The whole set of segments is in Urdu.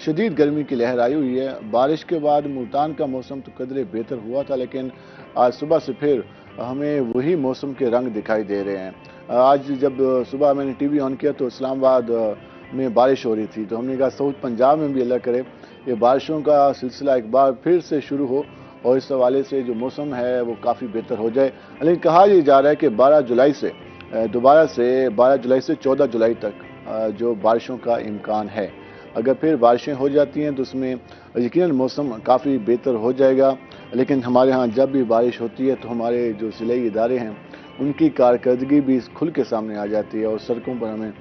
شدید گرمی کی لہر آئی ہوئی ہے۔ بارش کے بعد ملتان کا موسم تو قدرے بہتر ہوا تھا، لیکن آج صبح سے پھر ہمیں وہی موسم کے رنگ دکھائی دے رہے ہیں۔ آج جب صبح میں نے ٹی وی آن کیا تو اسلام آباد میں بارش ہو رہی تھی، تو ہم نے کہا ساؤتھ پنجاب میں بھی اللہ کرے یہ بارشوں کا سلسلہ ایک بار پھر سے شروع ہو اور اس حوالے سے جو موسم ہے وہ کافی بہتر ہو جائے۔ لیکن کہا یہ جا رہا ہے کہ 12 جولائی سے 14 جولائی تک جو بارشوں کا امکان ہے۔ اگر پھر بارشیں ہو جاتی ہیں تو اس میں یقیناً موسم کافی بہتر ہو جائے گا، لیکن ہمارے ہاں جب بھی بارش ہوتی ہے تو ہمارے جو ضلعی ادارے ہیں ان کی کارکردگی بھی کھل کے سامنے آ جاتی ہے اور سڑکوں پر ہمیں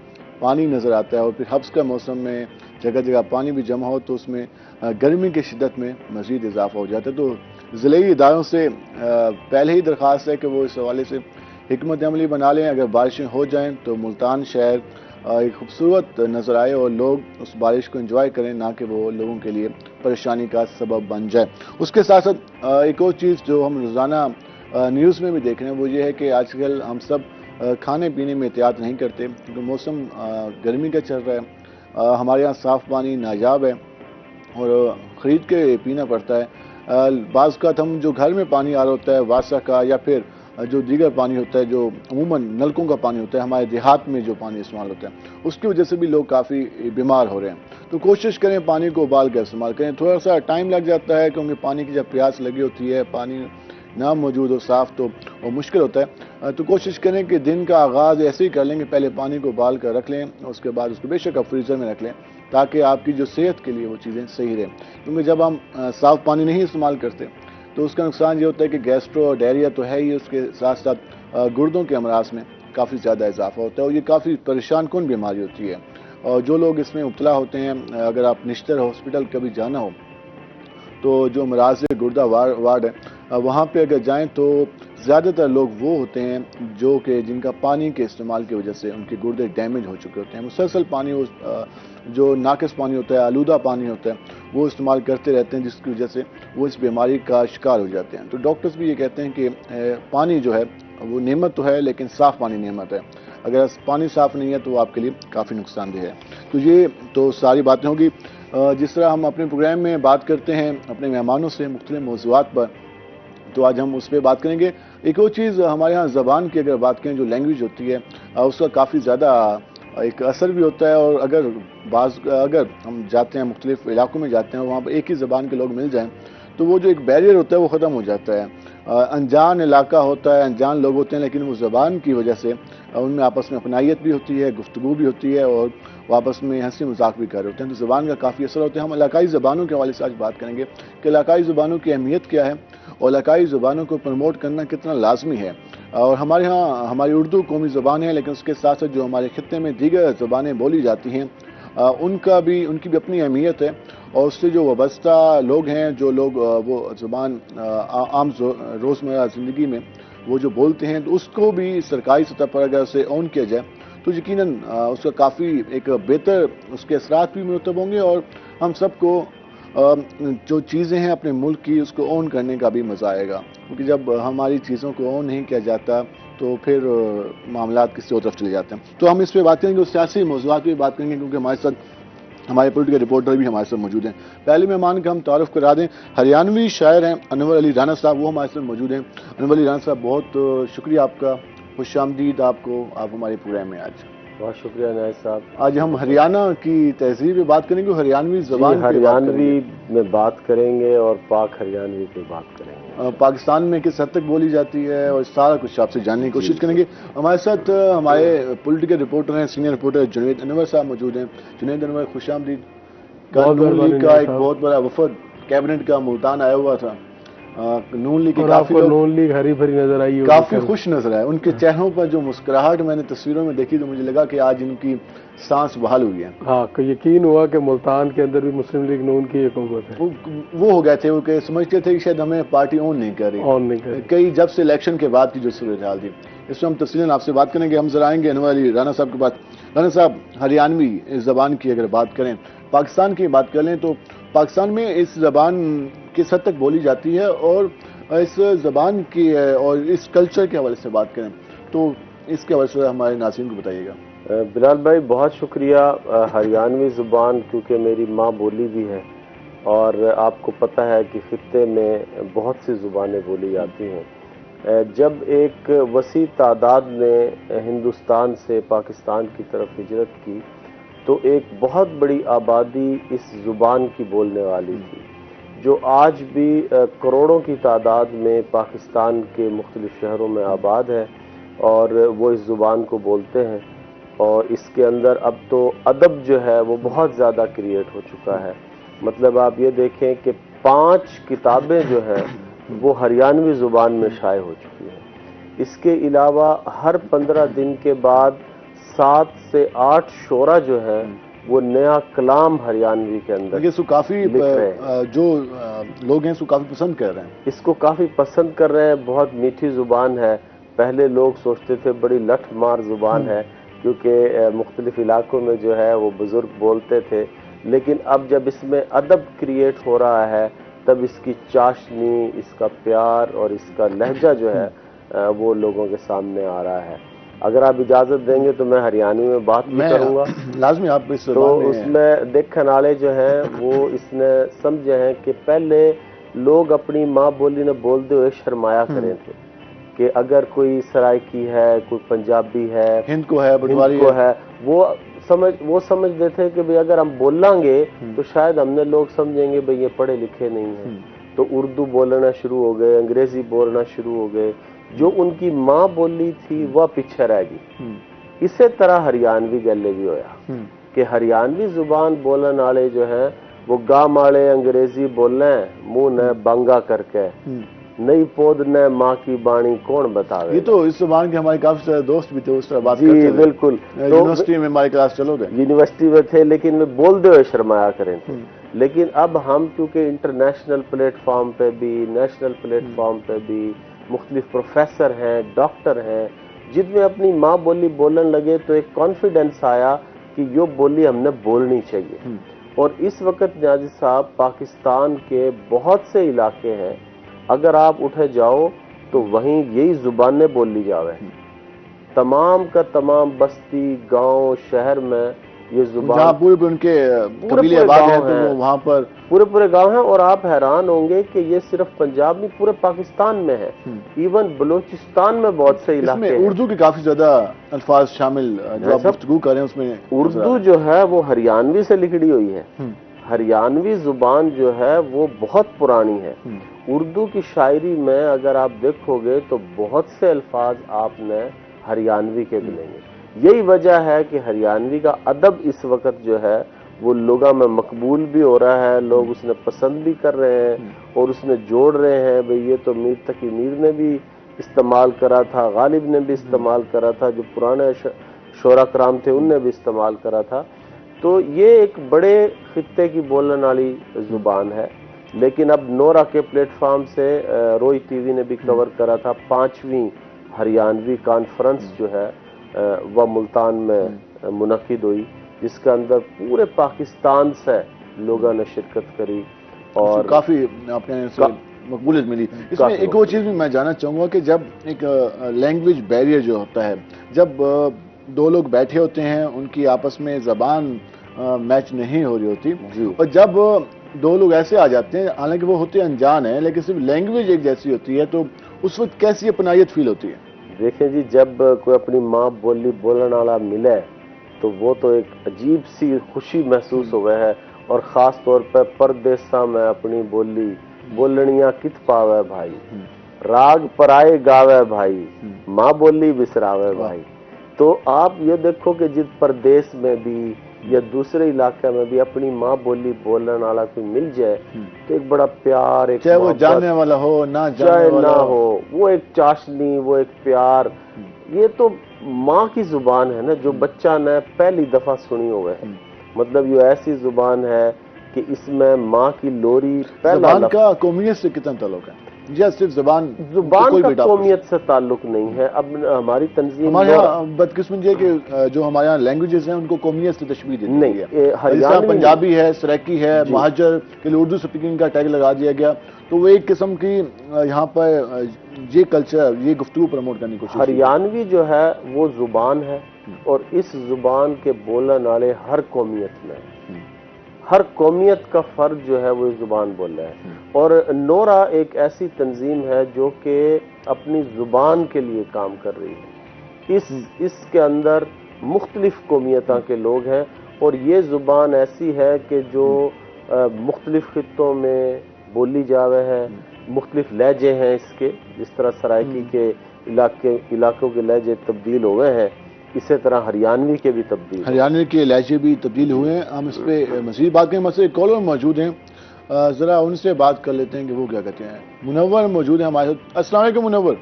پانی نظر آتا ہے، اور پھر حبس کا موسم میں جگہ جگہ پانی بھی جمع ہو تو اس میں گرمی کی شدت میں مزید اضافہ ہو جاتا ہے۔ تو ضلعی اداروں سے پہلے ہی درخواست ہے کہ وہ اس حوالے سے حکمت عملی بنا لیں۔ اگر بارشیں ہو جائیں تو ملتان شہر ایک خوبصورت نظر آئے اور لوگ اس بارش کو انجوائے کریں، نہ کہ وہ لوگوں کے لیے پریشانی کا سبب بن جائے۔ اس کے ساتھ ساتھ ایک اور چیز جو ہم روزانہ نیوز میں بھی دیکھ رہے ہیں وہ یہ ہے کہ آج کل ہم سب کھانے پینے میں احتیاط نہیں کرتے کیونکہ موسم گرمی کا چل رہا ہے۔ ہمارے یہاں صاف پانی نایاب ہے اور خرید کے پینا پڑتا ہے۔ بعض اوقات ہم جو گھر میں پانی آ رہا ہوتا ہے واسا کا یا پھر جو دیگر پانی ہوتا ہے جو عموماً نلکوں کا پانی ہوتا ہے، ہمارے دیہات میں جو پانی استعمال ہوتا ہے اس کی وجہ سے بھی لوگ کافی بیمار ہو رہے ہیں۔ تو کوشش کریں پانی کو ابال کر استعمال کریں۔ تھوڑا سا ٹائم لگ جاتا ہے کیونکہ پانی کی جب پیاس لگی ہوتی ہے، پانی نہ موجود ہو صاف تو وہ مشکل ہوتا ہے۔ تو کوشش کریں کہ دن کا آغاز ایسے ہی کر لیں کہ پہلے پانی کو ابال کر رکھ لیں، اس کے بعد اس کو بے شک آپ فریزر میں رکھ لیں تاکہ آپ کی جو صحت کے لیے وہ چیزیں صحیح رہیں، کیونکہ جب ہم صاف پانی نہیں استعمال کرتے تو اس کا نقصان یہ ہوتا ہے کہ گیسٹرو اور ڈائریا تو ہے ہی، اس کے ساتھ ساتھ گردوں کے امراض میں کافی زیادہ اضافہ ہوتا ہے اور یہ کافی پریشان کن بیماری ہوتی ہے۔ اور جو لوگ اس میں مبتلا ہوتے ہیں، اگر آپ نشتر ہاسپٹل کبھی جانا ہو تو جو مراض گردہ وارڈ ہے وہاں پہ اگر جائیں تو زیادہ تر لوگ وہ ہوتے ہیں جو کہ جن کا پانی کے استعمال کی وجہ سے ان کے گردے ڈیمیج ہو چکے ہوتے ہیں، مسلسل پانی جو ناقص پانی ہوتا ہے، آلودہ پانی ہوتا ہے وہ استعمال کرتے رہتے ہیں، جس کی وجہ سے وہ اس بیماری کا شکار ہو جاتے ہیں۔ تو ڈاکٹرز بھی یہ کہتے ہیں کہ پانی جو ہے وہ نعمت تو ہے لیکن صاف پانی نعمت ہے، اگر پانی صاف نہیں ہے تو وہ آپ کے لیے کافی نقصان دہ ہے۔ تو یہ تو ساری باتیں ہوگی جس طرح ہم اپنے پروگرام میں بات کرتے ہیں اپنے مہمانوں سے مختلف موضوعات پر، تو آج ہم اس پہ بات کریں گے۔ ایک اور چیز ہمارے ہاں زبان کی اگر بات کریں جو لینگویج ہوتی ہے اس کا کافی زیادہ ایک اثر بھی ہوتا ہے، اور اگر ہم جاتے ہیں مختلف علاقوں میں جاتے ہیں وہاں پہ ایک ہی زبان کے لوگ مل جائیں تو وہ جو ایک بیریئر ہوتا ہے وہ ختم ہو جاتا ہے۔ انجان علاقہ ہوتا ہے، انجان لوگ ہوتے ہیں، لیکن وہ زبان کی وجہ سے ان میں آپس میں اپنائیت بھی ہوتی ہے، گفتگو بھی ہوتی ہے اور وہ آپس میں ہنسی مذاق بھی کر رہے ہوتے ہیں، تو زبان کا کافی اثر ہوتا ہے۔ ہم علاقائی زبانوں کے حوالے سے آج بات کریں گے کہ علاقائی زبانوں کی اہمیت کیا ہے اور علاقائی زبانوں کو پروموٹ کرنا کتنا لازمی ہے۔ اور ہمارے ہاں ہماری اردو قومی زبان ہے، لیکن اس کے ساتھ ساتھ جو ہمارے خطے میں دیگر زبانیں بولی جاتی ہیں ان کی بھی اپنی اہمیت ہے، اور اس سے جو وابستہ لوگ ہیں، جو لوگ وہ زبان عام روزمرہ زندگی میں وہ جو بولتے ہیں، تو اس کو بھی سرکاری سطح پر اگر اسے اون کیا جائے تو یقیناً اس کا کافی ایک بہتر اس کے اثرات بھی مرتب ہوں گے، اور ہم سب کو جو چیزیں ہیں اپنے ملک کی اس کو اون کرنے کا بھی مزہ آئے گا، کیونکہ جب ہماری چیزوں کو اون نہیں کیا جاتا تو پھر معاملات کسی اور طرف چلے جاتے ہیں۔ تو ہم اس پہ بات کریں گے، سیاسی موضوعات پہ بات کریں گے، کیونکہ ہمارے ساتھ ہمارے پولیٹیکل رپورٹر بھی ہمارے ساتھ موجود ہیں۔ پہلے مہمان کا ہم تعارف کرا دیں، ہریانوی شاعر ہیں انور علی رانا صاحب، وہ ہمارے ساتھ موجود ہیں۔ انور علی رانا صاحب بہت شکریہ آپ کا، خوش آمدید آپ کو، آپ ہمارے پروگرام میں آج۔ بہت شکریہ نائب صاحب۔ آج ہم ہریانہ کی تہذیب پہ بات کریں گے، ہریانوی زبان پہ ہریانوی میں بات کریں گے اور پاک ہریانوی پہ بات کریں گے۔ پاکستان میں کس حد تک بولی جاتی ہے اور سارا کچھ آپ سے جاننے کی کوشش کریں گے۔ ہمارے ساتھ ہمارے پولیٹیکل رپورٹر ہیں، سینئر رپورٹر جنید انور صاحب موجود ہیں۔ جنید انور خوش آمدید۔ کل نون لیگ کا ایک بہت بڑا وفد کیبنٹ کا ملتان آیا ہوا تھا، نون لیگ کے کافی لوگ، نون لیگ ہری بھری نظر آئی، کافی خوش نظر آئے، ان کے چہروں پر جو مسکراہٹ میں نے تصویروں میں دیکھی تو مجھے لگا کہ آج ان کی سانس بحال ہوئی ہے۔ ہاں، یقین ہوا کہ ملتان کے اندر بھی مسلم لیگ نون کی حکومت ہے۔ وہ ہو گئے تھے، وہ کہ سمجھتے تھے کہ شاید ہمیں پارٹی اون نہیں کر رہی، کئی جب سے الیکشن کے بعد کی جو صورتحال تھی، اس میں ہم تفصیلاً آپ سے بات کریں گے۔ ہم ذرا آئیں گے انور علی رانا صاحب کے بعد۔ رانا صاحب، ہریانوی زبان کی اگر بات کریں، پاکستان کی بات کر لیں تو پاکستان میں اس زبان کس حد تک بولی جاتی ہے، اور اس زبان کی اور اس کلچر کے حوالے سے بات کریں تو اس کے حوالے سے ہمارے ناظرین کو بتائیے گا۔ بلال بھائی بہت شکریہ. ہریانوی زبان کیونکہ میری ماں بولی بھی ہے اور آپ کو پتہ ہے کہ خطے میں بہت سی زبانیں بولی جاتی ہیں. جب ایک وسیع تعداد نے ہندوستان سے پاکستان کی طرف ہجرت کی تو ایک بہت بڑی آبادی اس زبان کی بولنے والی تھی جو آج بھی کروڑوں کی تعداد میں پاکستان کے مختلف شہروں میں آباد ہے اور وہ اس زبان کو بولتے ہیں. اور اس کے اندر اب تو ادب جو ہے وہ بہت زیادہ کریٹ ہو چکا ہے. مطلب آپ یہ دیکھیں کہ 5 کتابیں جو ہیں وہ ہریانوی زبان میں شائع ہو چکی ہیں. اس کے علاوہ ہر 15 دن کے بعد 7 سے 8 شعرا جو ہیں وہ نیا کلام ہریانوی کے اندر اس کو کافی لکھ رہے ہیں. جو لوگ ہیں اس کو کافی پسند کر رہے ہیں. اس کو کافی پسند کر رہے ہیں. بہت میٹھی زبان ہے. پہلے لوگ سوچتے تھے بڑی لٹھ مار زبان ہے کیونکہ مختلف علاقوں میں جو ہے وہ بزرگ بولتے تھے، لیکن اب جب اس میں ادب کریٹ ہو رہا ہے تب اس کی چاشنی، اس کا پیار اور اس کا لہجہ جو ہے وہ لوگوں کے سامنے آ رہا ہے. اگر آپ اجازت دیں گے تو میں ہریانوی میں بات بھی کروں گا. لازمی آپ اس تو اس میں دیکھنے والے جو ہیں وہ اس نے سمجھے ہیں کہ پہلے لوگ اپنی ماں بولی نے بولتے ہوئے شرمایا کریں تھے کہ اگر کوئی سرائکی ہے، کوئی پنجابی ہے، ہند کو ہے، ہند کو ہے، وہ سمجھتے تھے کہ بھئی اگر ہم بولیں گے تو شاید ہم نے لوگ سمجھیں گے بھئی یہ پڑھے لکھے نہیں ہیں. تو اردو بولنا شروع ہو گئے، انگریزی بولنا شروع ہو گئے. جو ان کی ماں بولی تھی وہ پیچھے رہ گئی. اسی طرح ہریانوی گلے بھی ہویا کہ ہریانوی زبان بولن والے جو ہیں وہ گام والے انگریزی بولیں منہ نے بانگا کر کے، نئی پود نے ماں کی بانی کون بتاوے. یہ تو اس زبان کے ہمارے کافی سارے دوست بھی تھے، اس طرح بات جی کرتے تھے. بالکل. یونیورسٹی میں ہماری کلاس چلو گے. یونیورسٹی میں تھے لیکن وہ بولتے ہوئے شرمایا کریں تھے. لیکن اب ہم چونکہ انٹرنیشنل پلیٹ فارم پہ بھی، نیشنل پلیٹ فارم پہ بھی مختلف پروفیسر ہیں، ڈاکٹر ہیں، جن میں اپنی ماں بولی بولن لگے تو ایک کانفیڈنس آیا کہ یہ بولی ہم نے بولنی چاہیے. اور اس وقت نیازی صاحب پاکستان کے بہت سے علاقے ہیں، اگر آپ اٹھے جاؤ تو وہیں یہی زبانیں بولی جاوے. تمام کا تمام بستی، گاؤں، شہر میں یہ زبان جہاں پورے ان کے قبیلے آباد ہیں تو وہ وہاں پر پورے گاؤں ہیں. اور آپ حیران ہوں گے کہ یہ صرف پنجاب نہیں پورے پاکستان میں ہے. ایون بلوچستان میں بہت سے اس علاقے میں ہیں. اردو کے کافی زیادہ الفاظ شامل جو آپ گفتگو کر رہے ہیں اس میں اردو جو ہے وہ ہریانوی سے لکھی ہوئی ہے. ہریانوی زبان جو ہے وہ بہت پرانی ہے. اردو کی شاعری میں اگر آپ دیکھو گے تو بہت سے الفاظ آپ نے ہریانوی کے ملیں گے. یہی وجہ ہے کہ ہریانوی کا ادب اس وقت جو ہے وہ لوگوں میں مقبول بھی ہو رہا ہے. لوگ اس نے پسند بھی کر رہے ہیں اور اس نے جوڑ رہے ہیں بھئی یہ تو میر تقی میر نے بھی استعمال کرا تھا، غالب نے بھی استعمال کرا تھا، جو پرانے شعراء کرام تھے ان نے بھی استعمال کرا تھا. تو یہ ایک بڑے خطے کی بولنے والی زبان ہے. لیکن اب نورا کے پلیٹ فارم سے روئی ٹی وی نے بھی کور کرا تھا 5ویں ہریانوی کانفرنس جو ہے وہ ملتان میں منعقد ہوئی، جس کے اندر پورے پاکستان سے لوگوں نے شرکت کری اور کافی آپ نے مقبولیت ملی. اس میں ایک اور چیز بھی میں جاننا چاہوں گا کہ جب ایک لینگویج بیریئر جو ہوتا ہے، جب دو لوگ بیٹھے ہوتے ہیں ان کی آپس میں زبان میچ نہیں ہو رہی ہوتی اور جب دو لوگ ایسے آ جاتے ہیں حالانکہ وہ ہوتے انجان ہیں لیکن صرف لینگویج ایک جیسی ہوتی ہے تو اس وقت کیسی اپنائیت فیل ہوتی ہے؟ دیکھیں جی جب کوئی اپنی ماں بولی بولنے والا ملے تو وہ تو ایک عجیب سی خوشی محسوس ہوئے ہے. اور خاص طور پہ پردیساں میں اپنی بولی بولنیاں کت پاوے بھائی، راگ پرائے گاوے بھائی، ماں بولی بسراوے بھائی. تو آپ یہ دیکھو کہ جس پردیس میں بھی یا دوسرے علاقے میں بھی اپنی ماں بولی بولنے والا کوئی مل جائے تو ایک بڑا پیار، ایک چاہے وہ جاننے والا ہو نہ جاننے والا ہو، وہ ایک چاشنی، وہ ایک پیار. یہ تو ماں کی زبان ہے نا جو بچہ نے پہلی دفعہ سنی ہوئے ہے. مطلب یہ ایسی زبان ہے کہ اس میں ماں کی لوری پہلا زبان کا قومیت سے کتنا تعلق ہے؟ جی صرف زبان کا قومیت سے تعلق نہیں ہے. اب ہماری تنظیم ہمارے یہاں بدقسمتی ہے کہ جو ہمارے یہااں لینگویجز ہیں ان کو قومیت سے تشبیہ دی گئی ہے. جیسے پنجابی ہے، سریکی ہے، مہاجر کے لیے اردو اسپیکنگ کا ٹیگ لگا دیا گیا، تو وہ ایک قسم کی یہاں پر یہ کلچر، یہ گفتگو پروموٹ کرنے کی کوشش. ہریانوی جو ہے وہ زبان ہے، اور اس زبان کے بولنے والے ہر قومیت میں، ہر قومیت کا فرد جو ہے وہ اس زبان بول رہا ہے. اور نورا ایک ایسی تنظیم ہے جو کہ اپنی زبان کے لیے کام کر رہی ہے. اس کے اندر مختلف قومیتوں کے لوگ ہیں، اور یہ زبان ایسی ہے کہ جو مختلف خطوں میں بولی جاوے ہے. مختلف لہجے ہیں اس کے، جس طرح سرائکی کے علاقوں کے لہجے تبدیل ہوئے ہیں، اسی طرح ہریانوی کے بھی تبدیل، ہریانوی کے لہجے بھی تبدیل ہوئے ہیں. ہم اس پہ مزید بات کریں. مسئلے کالر موجود ہیں، ذرا ان سے بات کر لیتے ہیں کہ وہ کیا کہتے ہیں. منور موجود ہیں ہمارے ساتھ. السلام علیکم منور.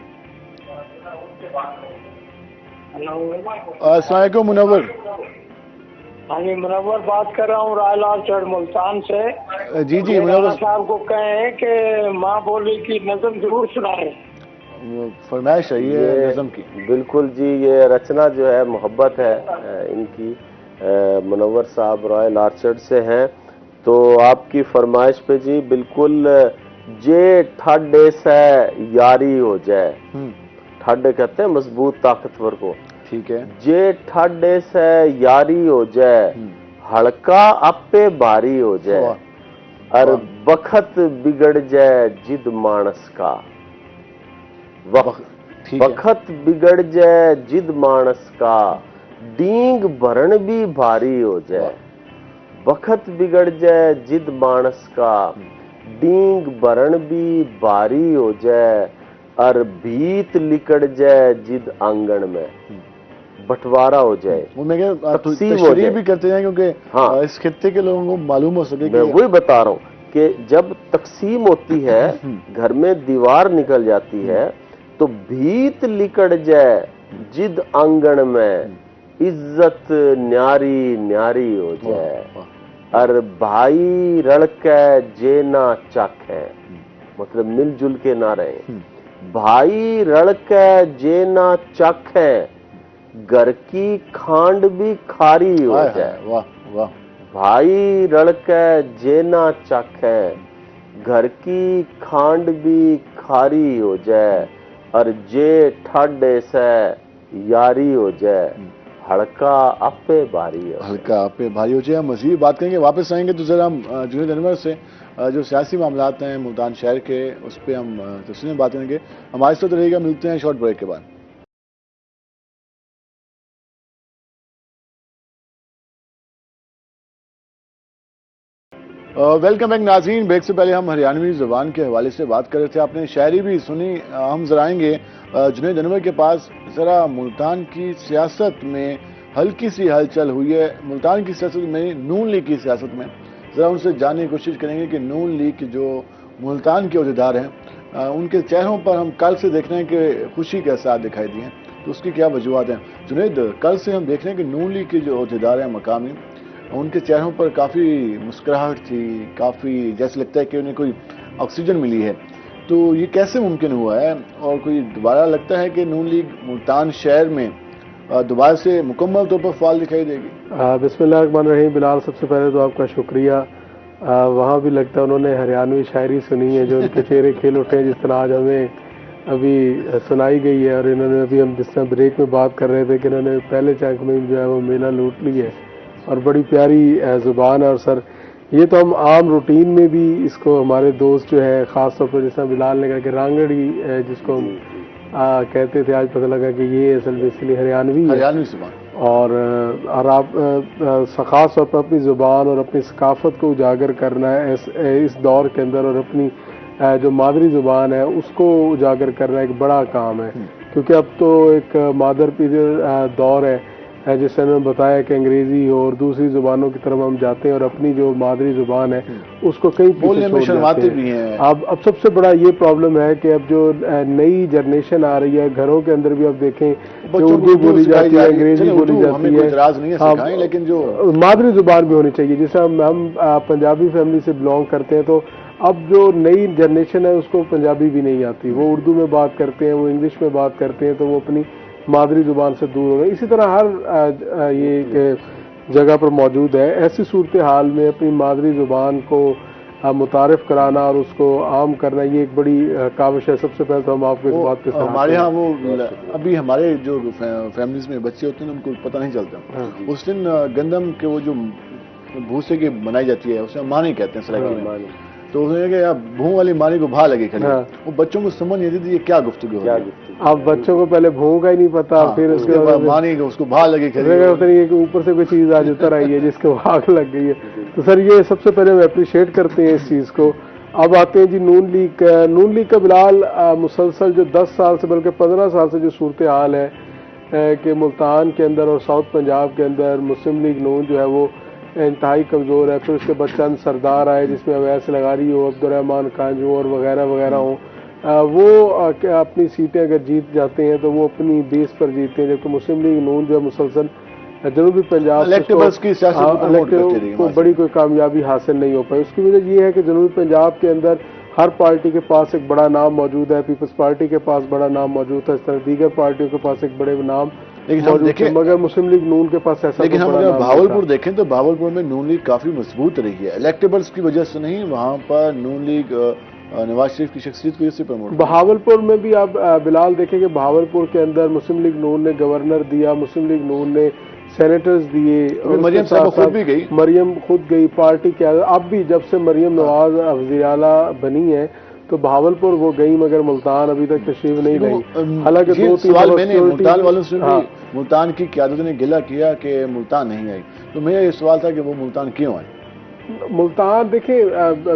السلام علیکم منور. ہاں جی، منور بات کر رہا ہوں رائل آرچرڈ ملتان سے. جی منور صاحب کو کہیں کہ ماں بولی کی نظم ضرور سنائیں. فرمائش ہے یہ نظم کی. بالکل جی، یہ رچنا جو ہے محبت ہے ان کی. منور صاحب رائل آرچرڈ سے ہیں، تو آپ کی فرمائش پہ جی بالکل. جے ٹھاڈے سے یاری ہو جائے، ٹھاڈے کہتے ہیں مضبوط طاقتور کو. ٹھیک ہے. جے ٹھاڈے سے یاری ہو جائے، ہڑکا اپے بھاری ہو جائے، اور بخت بگڑ جائے جد مانس کا. وقت بگڑ جائے جد مانس کا، ڈینگ بھرن بھی بھاری ہو جائے. وقت بگڑ جائے جد مانس کا، ڈینگ بھرن بھی بھاری ہو جائے، اور بھیت لکڑ جائے جد آنگن میں. بٹوارا ہو جائے، تشریح بھی کرتے ہیں کیونکہ اس خطے کے لوگوں کو معلوم ہو سکے. میں وہی بتا رہا ہوں کہ جب تقسیم ہوتی ہے، گھر میں دیوار نکل جاتی ہے، تو بھیت لکڑ جائے جد آنگن میں، عزت نیاری نیاری ہو جائے، اور بھائی رڑ کے جے نہ چک ہے. مطلب مل جل کے نہ رہیں. بھائی رڑ کے جے نہ چک ہے، گھر کی کھانڈ بھی کھاری ہو جائے. بھائی رڑ کے جے نہ چک ہے، گھر کی کھانڈ بھی کھاری ہو جائے، اور جے ٹھاڈے سے یاری ہو جائے، ہڑکا اپے بھاری ہو جائے. ہلکا اپے بھاری ہو جائے. مزید بات کریں گے، واپس آئیں گے تو ذرا ہم جنید انور سے جو سیاسی معاملات ہیں ملتان شہر کے، اس پہ ہم تفصیل میں بات کریں گے. ہمارے ساتھ رہے گا. ملتے ہیں شارٹ بریک کے بعد. ویلکم بیک ناظرین. بریک سے پہلے ہم ہریانوی زبان کے حوالے سے بات کر رہے تھے. آپ نے شاعری بھی سنی. ہم ذرا آئیں گے جنید انور کے پاس. ذرا ملتان کی سیاست میں ہلکی سی ہلچل ہوئی ہے. ملتان کی سیاست میں، نون لیگ کی سیاست میں ذرا ان سے جاننے کی کوشش کریں گے کہ نون لیگ کے جو ملتان کے عہدیدار ہیں، ان کے چہروں پر ہم کل سے دیکھ رہے ہیں کہ خوشی کے اثرات دکھائی دیے ہیں، تو اس کی کیا وجوہات ہیں. جنید، کل سے ہم دیکھ رہے ہیں کہ نون لیگ کے جو عہدیدار ہیں مقامی، ان کے چہروں پر کافی مسکراہٹ تھی، کافی جیسے لگتا ہے کہ انہیں کوئی آکسیجن ملی ہے. تو یہ کیسے ممکن ہوا ہے، اور کوئی دوبارہ لگتا ہے کہ نون لیگ ملتان شہر میں دوبارہ سے مکمل طور پر فعال دکھائی دے گی؟ بسم اللہ الرحمن الرحیم. بلال، سب سے پہلے تو آپ کا شکریہ. وہاں بھی لگتا ہے انہوں نے ہریانوی شاعری سنی ہے جو ان کے چہرے کھل اٹھے ہیں، جس طرح آج ہمیں ابھی سنائی گئی ہے. اور انہوں نے ابھی ہم جس طرح بریک میں بات کر رہے تھے کہ انہوں نے پہلے چنک میں جو ہے وہ میلہ لوٹ لی ہے، اور بڑی پیاری زبان ہے. اور سر، یہ تو ہم عام روٹین میں بھی اس کو ہمارے دوست جو ہے، خاص طور پر جس طرح بلال نے کہا کہ رانگڑی جس کو ہم کہتے تھے، آج پتہ لگا کہ یہ اصل بیسیکلی ہریانوی زبان. اور آپ خاص طور پر اپنی زبان اور اپنی ثقافت کو اجاگر کرنا ہے اس دور کے اندر، اور اپنی جو مادری زبان ہے اس کو اجاگر کرنا ایک بڑا کام ہے. کیونکہ اب تو ایک مادر پیریڈ دور ہے، جس سے انہوں نے بتایا کہ انگریزی اور دوسری زبانوں کی طرف ہم جاتے ہیں، اور اپنی جو مادری زبان ہے اس کو کہیں پیچھے چھوڑ جاتے ہیں. اب سب سے بڑا یہ پرابلم ہے کہ اب جو نئی جنریشن آ رہی ہے، گھروں کے اندر بھی اب دیکھیں کہ اردو بولی جاتی ہے، انگریزی بولی جاتی ہے، لیکن جو مادری زبان بھی ہونی چاہیے. جیسے ہم پنجابی فیملی سے بلانگ کرتے ہیں، تو اب جو نئی جنریشن ہے اس کو پنجابی بھی نہیں آتی، وہ اردو میں بات کرتے ہیں، وہ انگلش میں بات کرتے ہیں، تو وہ اپنی مادری زبان سے دور ہو گئے. اسی طرح ہر یہ جگہ پر موجود ہے. ایسی صورتحال میں اپنی مادری زبان کو متعارف کرانا اور اس کو عام کرنا یہ ایک بڑی کاوش ہے. سب سے پہلے تو ہم آپ کو اس بات پہ ہمارے ہاں وہ ابھی ہمارے جو فیملیز میں بچے ہوتے ہیں ان کو پتہ نہیں چلتا. اس دن گندم کے وہ جو بھوسے کی بنائی جاتی ہے اسے مانی کہتے ہیں سرائیکی میں. تو اس نے کہ بھون والی مانی کو بھا لگے کھڑی. وہ بچوں کو سمجھ نہیں تھی یہ کیا گفتگو ہے. اب بچوں کو پہلے بھون کا ہی نہیں پتا، پھر اس کے بعد مانی کو اس کو بھا لگے کھڑی کہ اوپر سے کوئی چیز آج اتر آئی ہے جس کو آگ لگ گئی ہے. تو سر یہ سب سے پہلے ہم اپریشیٹ کرتے ہیں اس چیز کو. اب آتے ہیں جی نون لیگ کا بلال مسلسل جو 10 سال سے بلکہ 15 سال سے جو صورتحال ہے کہ ملتان کے اندر اور ساؤتھ پنجاب کے اندر مسلم لیگ نون جو ہے وہ انتہائی کمزور ہے. پھر اس کے بعد چند سردار آئے جس میں اویس لغاری ہو، عبدالرحمان کانجو اور وغیرہ وغیرہ ہوں. وہ اپنی سیٹیں اگر جیت جاتے ہیں تو وہ اپنی بیس پر جیتتے ہیں، جبکہ مسلم لیگ نون جو ہے مسلسل جنوبی پنجاب کو بڑی کوئی کامیابی حاصل نہیں ہو پائی. اس کی وجہ یہ ہے کہ جنوبی پنجاب کے اندر ہر پارٹی کے پاس ایک بڑا نام موجود ہے. پیپلز پارٹی کے پاس بڑا نام موجود ہے، اس طرح دیگر پارٹیوں کے پاس ایک بڑے نام موجود ہے، مگر مسلم لیگ نون کے پاس ایسا. لیکن ہم اگر بھاولپور دیکھیں تو بھاولپور میں نون لیگ کافی مضبوط رہی ہے. الیکٹیبلز کی وجہ سے نہیں، وہاں پر نون لیگ نواز شریف کی شخصیت کی وجہ سے پروموٹ. بہاولپور میں بھی آپ بلال دیکھیں کہ بہاولپور کے اندر مسلم لیگ نون نے گورنر دیا، مسلم لیگ نون نے سینیٹرز دیے، مریم صاحب خود بھی گئی. مریم خود گئی پارٹی کے. اب بھی جب سے مریم نواز وزیر اعلیٰ بنی ہے تو بہاولپور وہ گئی، مگر ملتان ابھی تک تشریف نہیں لائی. حالانکہ سوال میں نے ملتان والوں سے بھی ملتان کی قیادت نے گلہ کیا کہ ملتان نہیں آئی، تو میرا یہ سوال تھا کہ وہ ملتان کیوں آئی. ملتان دیکھیں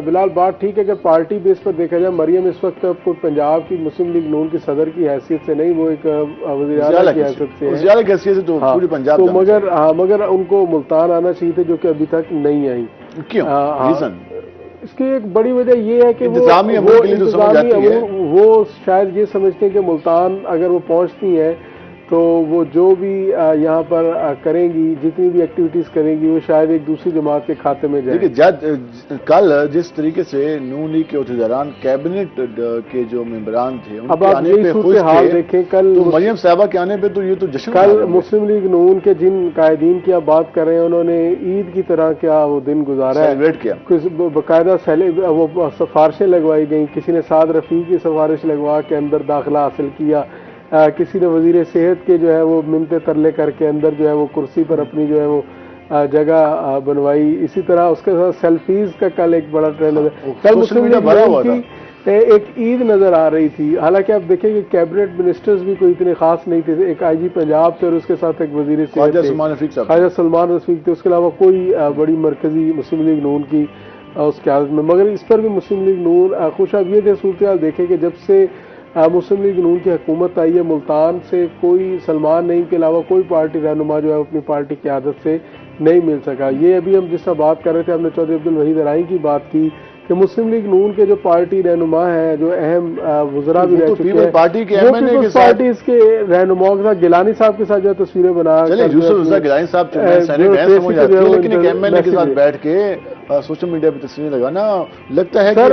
بلال بات ٹھیک ہے، اگر پارٹی بیس پر دیکھا جائے مریم اس وقت کوئی پنجاب کی مسلم لیگ نون کی صدر کی حیثیت سے نہیں، وہ ایک وزیر اعلیٰ کی حیثیت سے ہے. تو پوری پنجاب تو مگر ان کو ملتان آنا چاہیے تھا جو کہ ابھی تک نہیں آئی. کیوں؟ ریزن اس کی ایک بڑی وجہ یہ ہے کہ وہ شاید یہ سمجھتے ہیں کہ ملتان اگر وہ پہنچتی ہیں تو وہ جو بھی یہاں پر کریں گی، جتنی بھی ایکٹیویٹیز کریں گی، وہ شاید ایک دوسری جماعت کے کھاتے میں جائے. دیکھیے کل جس طریقے سے نون لیگ کے عہدیداران کیبنٹ کے جو ممبران تھے اب آپ یہی صورتحال دیکھیں، کل مریم صاحبہ کے آنے پہ تو یہ تو جشن. کل مسلم لیگ نون کے جن قائدین کی آپ بات کر رہے ہیں انہوں نے عید کی طرح کیا وہ دن گزارا ہے، سیلیبریٹ کیا. باقاعدہ وہ سفارشیں لگوائی گئیں. کسی نے سعد رفیع کی سفارش لگوا کے اندر داخلہ حاصل کیا، کسی نے وزیر صحت کے جو ہے وہ منتے ترلے کر کے اندر جو ہے وہ کرسی پر اپنی جو ہے وہ جگہ بنوائی. اسی طرح اس کے ساتھ سیلفیز کا کل ایک بڑا ٹرینڈ ہے. کل مسلم لیگ کی ایک عید نظر آ رہی تھی. حالانکہ آپ دیکھیں کہ کیبنٹ منسٹرز بھی کوئی اتنے خاص نہیں تھے. ایک آئی جی پنجاب تھے اور اس کے ساتھ ایک وزیر صحت خواجہ سلمان رفیق تھے. اس کے علاوہ کوئی بڑی مرکزی مسلم لیگ نون کی اس قیادت میں. مگر اس پر بھی مسلم لیگ نون خوش. اب یہ تھے صورتحال دیکھیں کہ جب سے مسلم لیگ نون کی حکومت آئی ہے ملتان سے کوئی سلمان نعیم کے علاوہ کوئی پارٹی رہنما جو ہے اپنی پارٹی قیادت سے نہیں مل سکا. یہ ابھی ہم جس طرح بات کر رہے تھے، ہم نے چودھری عبدالوحید ارائی کی بات کی کہ مسلم لیگ نون کے جو پارٹی رہنما ہیں، جو اہم وزراء بھی رہ چکے ہیں، پارٹی کے پارٹیز کے رہنماؤں کے ساتھ گیلانی صاحب کے ساتھ جو تصویریں بنا گیلانی صاحب لیکن ایک ایم ایل اے کے ساتھ بیٹھ کے سوشل میڈیا پہ تصویریں لگانا لگتا ہے کہ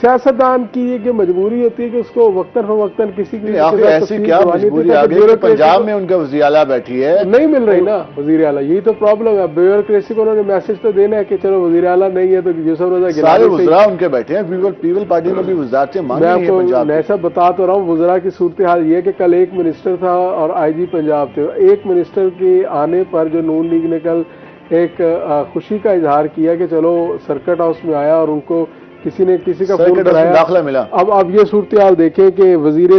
سیاستدان کی یہ مجبوری ہوتی ہے کہ اس کو وقتاً فوقتاً کسی کی ایسی کیا مجبوری آ گئی کہ پنجاب میں ان کا وزیر اعلیٰ بیٹھی ہے، نہیں مل رہی نا وزیر اعلیٰ. یہی تو پرابلم ہے. بیوروکریسی کو انہوں نے میسج تو دینا ہے کہ چلو وزیر اعلیٰ نہیں ہے تو یوسف رضا سارے وزراء ان کے بیٹھے ہیں. پیپل پارٹی میں بھی وزارتیں مانگی ہیں پنجاب. میں ایسا بتا تو رہا ہوں وزراء کی صورتحال یہ کہ کل ایک منسٹر تھا اور آئی جی پنجاب تھے. ایک منسٹر کے آنے پر جو نون لیگ نے کل ایک خوشی کا اظہار کیا کہ چلو سرکٹ ہاؤس میں آیا اور ان کو کسی نے کسی کا فون کرایا، داخلہ ملا. اب یہ صورتحال دیکھیں کہ وزیر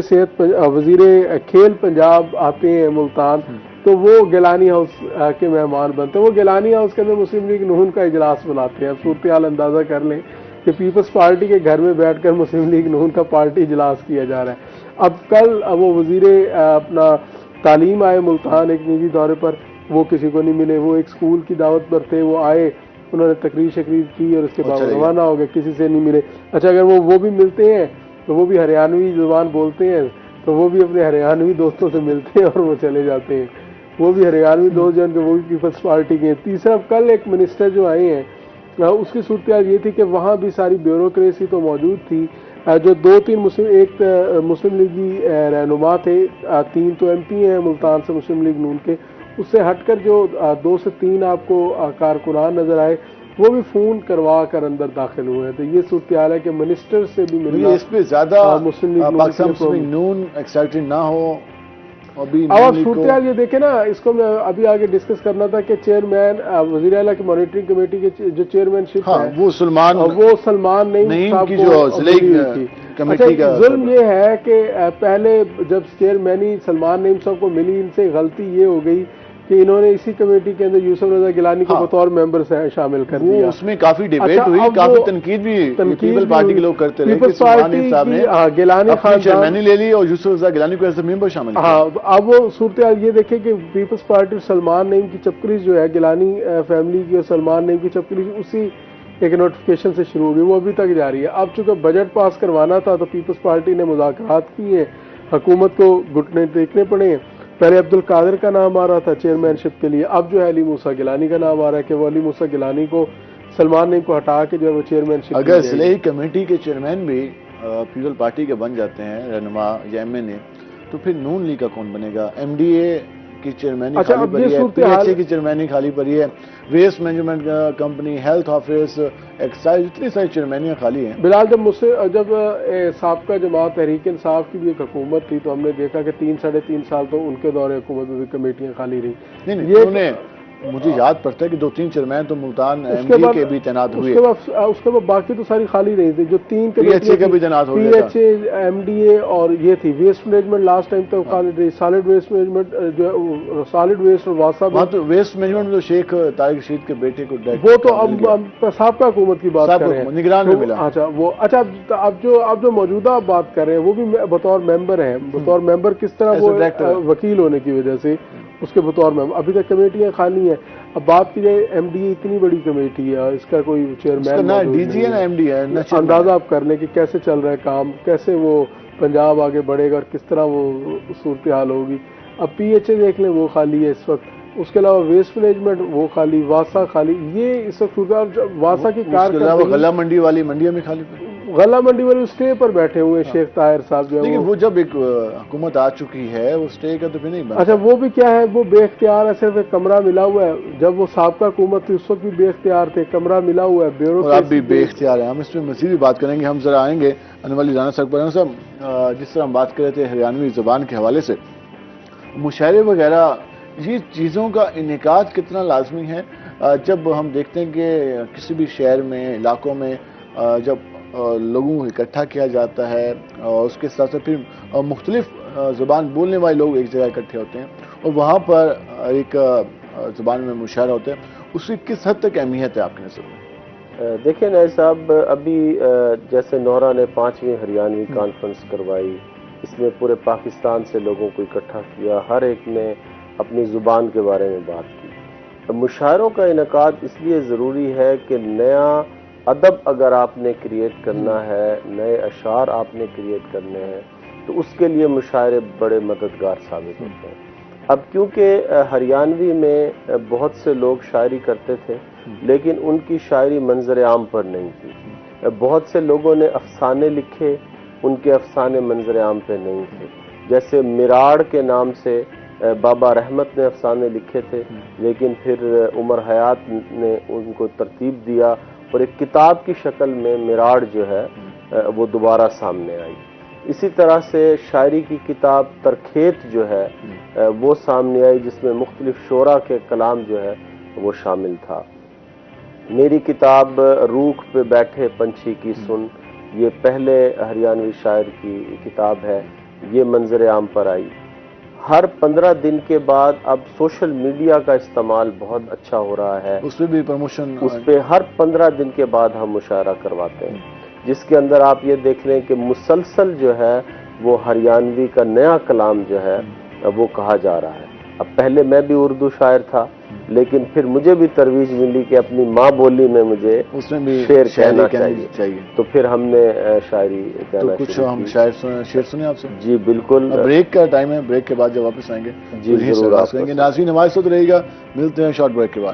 کھیل پنجاب آتے ہیں ملتان تو وہ گیلانی ہاؤس کے مہمان بنتے ہیں. وہ گیلانی ہاؤس کے اندر مسلم لیگ نون کا اجلاس بناتے ہیں. اب صورتحال اندازہ کر لیں کہ پیپلز پارٹی کے گھر میں بیٹھ کر مسلم لیگ نون کا پارٹی اجلاس کیا جا رہا ہے. اب کل وہ وزیر اپنا تعلیم آئے ملتان ایک نجی دورے پر، وہ کسی کو نہیں ملے. وہ ایک اسکول کی دعوت پر تھے، وہ آئے، انہوں نے تقریر کی اور اس کے بعد روانہ ہو گئے، کسی سے نہیں ملے. اچھا اگر وہ بھی ملتے ہیں تو وہ بھی ہریانوی زبان بولتے ہیں تو وہ بھی اپنے ہریانوی دوستوں سے ملتے ہیں اور وہ چلے جاتے ہیں. وہ بھی ہریانوی دوست جو ان کے وہ بھی پیپلز پارٹی کے. تیسرا کل ایک منسٹر جو آئے ہیں اس کی صورتحال یہ تھی کہ وہاں بھی ساری بیوروکریسی تو موجود تھی، جو 2-3 ایک مسلم لیگی رہنما تھے، 3 تو ایم پی ہیں ملتان سے مسلم لیگ نون کے، اس سے ہٹ کر جو 2 سے 3 آپ کو کارکنان نظر آئے وہ بھی فون کروا کر اندر داخل ہوئے ہیں۔ تو یہ صورتحال ہے کہ منسٹر سے بھی ملنا اس پہ زیادہ مسلم لیگ پاکستان مسلم نون ایکسائٹڈ نہ ہو۔ اب آپ صورتحال یہ دیکھیں نا، اس کو میں ابھی آگے ڈسکس کرنا تھا کہ چیئرمین وزیر اعلیٰ کی مانیٹرنگ کمیٹی کے جو چیئرمین شپ ہے وہ سلمان نعیم صاحب کی جو ضلعی کمیٹی کا ظلم یہ ہے کہ پہلے جب چیئرمینی سلمان نعیم صاحب کو ملی، ان سے غلطی یہ ہو گئی کہ انہوں نے اسی کمیٹی کے اندر یوسف رضا گیلانی کو بطور ممبر شامل کر دیا۔ اس میں کافی ڈیبیٹ ہوئی، کافی تنقید بھی پیپل پارٹی کے لوگ کرتے رہے کہ سلمان نعیم صاحب نے گیلانی اپنی چیئرمینی لے لی اور یوسف رضا گیلانی کو ایز اے ممبر شامل کیا۔ ہاں، اب وہ صورتحال یہ دیکھیں کہ پیپلز پارٹی سلمان نعیم کی چپکری جو ہے، گیلانی فیملی کی اور سلمان نعیم کی چپکری اسی ایک نوٹیفیکیشن سے شروع ہوئی، وہ ابھی تک جاری ہے۔ اب چونکہ بجٹ پاس کروانا تھا تو پیپلز پارٹی نے مذاکرات کیے، حکومت کو گھٹنے ٹیکنے پڑے ہیں۔ پہلے عبد القادر کا نام آ رہا تھا چیئرمین شپ کے لیے، اب جو ہے علی موسیٰ گیلانی کا نام آ رہا ہے کہ وہ علی موسیٰ گیلانی کو سلمان نعیم کو ہٹا کے جو ہے وہ چیئرمین شپ۔ اگر ضلعی کمیٹی کے چیئرمین بھی پیپل پارٹی کے بن جاتے ہیں رہنما یا ایم این اے، تو پھر نون لیگ کا کون بنے گا؟ ایم ڈی اے کی چیئرمینی خالی پڑی ہے، پی ایچ اے کی چیئرمینی خالی پڑی ہے، waste management company, health office, excise, اتنی ساری چیئرمینیاں خالی ہیں۔ بلال، جب سابقہ جماعت تحریک انصاف کی بھی ایک حکومت تھی تو ہم نے دیکھا کہ 3-3.5 سال تو ان کے دور حکومت میں بھی کمیٹیاں خالی رہی۔ نہیں، مجھے یاد پڑتا ہے کہ 2-3 چیئرمین تو ملتان ایم ڈی اے کے بھی تعینات ہوئے، اس کے بعد باقی تو ساری خالی رہی تھی۔ جو 3 پی ایچ اے کا بھی تعینات ہو گیا P H A, M D A اور یہ تھی ویسٹ مینجمنٹ لاسٹ ٹائم تک خالی رہی، سالڈ ویسٹ مینجمنٹ جو سالڈ ویسٹ اور واسا، وہاں تو ویسٹ مینجمنٹ جو شیخ طارق رشید کے بیٹے کو وہ تو اب سابقہ حکومت کی بات کر رہے ہیں، نگران میں ملا۔ اچھا اب جو موجودہ بات کر رہے ہیں وہ بھی بطور ممبر ہیں، بطور ممبر کس طرح وہ وکیل ہونے کی وجہ سے اس کے بطور ممبر، ابھی تک کمیٹیاں خالی ہیں۔ اب بات کی جائے ایم ڈی اے اتنی بڑی کمیٹی ہے، اس کا کوئی چیئرمین نہ ڈی جی ہے نہ ایم ڈی ہے، اندازہ آپ کر لیں کہ کیسے چل رہا ہے کام، کیسے وہ پنجاب آگے بڑھے گا اور کس طرح وہ صورتحال ہوگی۔ اب پی ایچ اے دیکھ لیں وہ خالی ہے اس وقت، اس کے علاوہ ویسٹ مینجمنٹ وہ خالی، واسا خالی، یہ اس وقت واسا کی کارکردگی، غلہ منڈی والی منڈیاں میں خالی پڑی، غلہ منڈی والے اسٹے پر بیٹھے ہوئے شیخ طاہر صاحب جو ہے، لیکن وہ جب ایک حکومت آ چکی ہے وہ اسٹے کا تو پھر نہیں بنا۔ اچھا وہ بھی کیا ہے، وہ بے اختیار ہے، صرف ایک کمرہ ملا ہوا ہے۔ جب وہ سابقہ حکومت تھی اس وقت بھی بے اختیار تھے، کمرہ ملا ہوا ہے، اور اب بھی بے اختیار ہے۔ ہم اس میں مزید بھی بات کریں گے، ہم ذرا آئیں گے انور علی رانا صاحب پر۔ صاحب، جس طرح ہم بات کر رہے تھے ہریانوی زبان کے حوالے سے، مشاعرے وغیرہ، یہ چیزوں کا انعقاد کتنا لازمی ہے؟ جب ہم دیکھتے ہیں کہ کسی بھی شہر میں، علاقوں میں جب لوگوں کو اکٹھا کیا جاتا ہے اور اس کے ساتھ ساتھ پھر مختلف زبان بولنے والے لوگ ایک جگہ اکٹھے ہوتے ہیں اور وہاں پر ایک زبان میں مشاعرہ ہوتا ہے، اس کی کس حد تک اہمیت ہے آپ کے نظر میں؟ دیکھیں نائب صاحب، ابھی جیسے نورا نے 5ویں ہریانوی کانفرنس کروائی، اس میں پورے پاکستان سے لوگوں کو اکٹھا کیا، ہر ایک نے اپنی زبان کے بارے میں بات کی۔ مشاعروں کا انعقاد اس لیے ضروری ہے کہ نیا ادب اگر آپ نے کریٹ کرنا ہے، نئے اشعار آپ نے کریٹ کرنے ہیں، تو اس کے لیے مشاعرے بڑے مددگار ثابت ہوتے ہیں۔ اب کیونکہ ہریانوی میں بہت سے لوگ شاعری کرتے تھے لیکن ان کی شاعری منظر عام پر نہیں تھی، بہت سے لوگوں نے افسانے لکھے، ان کے افسانے منظر عام پہ نہیں تھے، جیسے مراڑ کے نام سے بابا رحمت نے افسانے لکھے تھے لیکن پھر عمر حیات نے ان کو ترتیب دیا اور ایک کتاب کی شکل میں مراڑ جو ہے وہ دوبارہ سامنے آئی۔ اسی طرح سے شاعری کی کتاب ترکھیت جو ہے وہ سامنے آئی، جس میں مختلف شعراء کے کلام جو ہے وہ شامل تھا۔ میری کتاب روکھ پہ بیٹھے پنچھی کی سن، یہ پہلے ہریانوی شاعر کی کتاب ہے، یہ منظر عام پر آئی۔ ہر 15 دن کے بعد اب سوشل میڈیا کا استعمال بہت اچھا ہو رہا ہے، اس پہ بھی پروموشن، اس پہ ہر 15 دن کے بعد ہم مشاعرہ کرواتے ہیں، جس کے اندر آپ یہ دیکھ لیں کہ مسلسل جو ہے وہ ہریانوی کا نیا کلام جو ہے وہ کہا جا رہا ہے۔ اب پہلے میں بھی اردو شاعر تھا لیکن پھر مجھے بھی ترویج ملی کہ اپنی ماں بولی میں مجھے اس میں بھی شعر کہنا چاہیے، تو پھر ہم نے شاعری تو کہنا کچھ شروع ہم کی۔ شعر سنیں آپ سے؟ جی بالکل، بریک کا ٹائم ہے، بریک کے بعد جب واپس آئیں گے جی ضرور آپ کریں گے۔ ناظرین ہمارے ساتھ رہے گا، ملتے ہیں شارٹ بریک کے بعد۔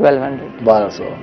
1200।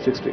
60।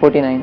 49।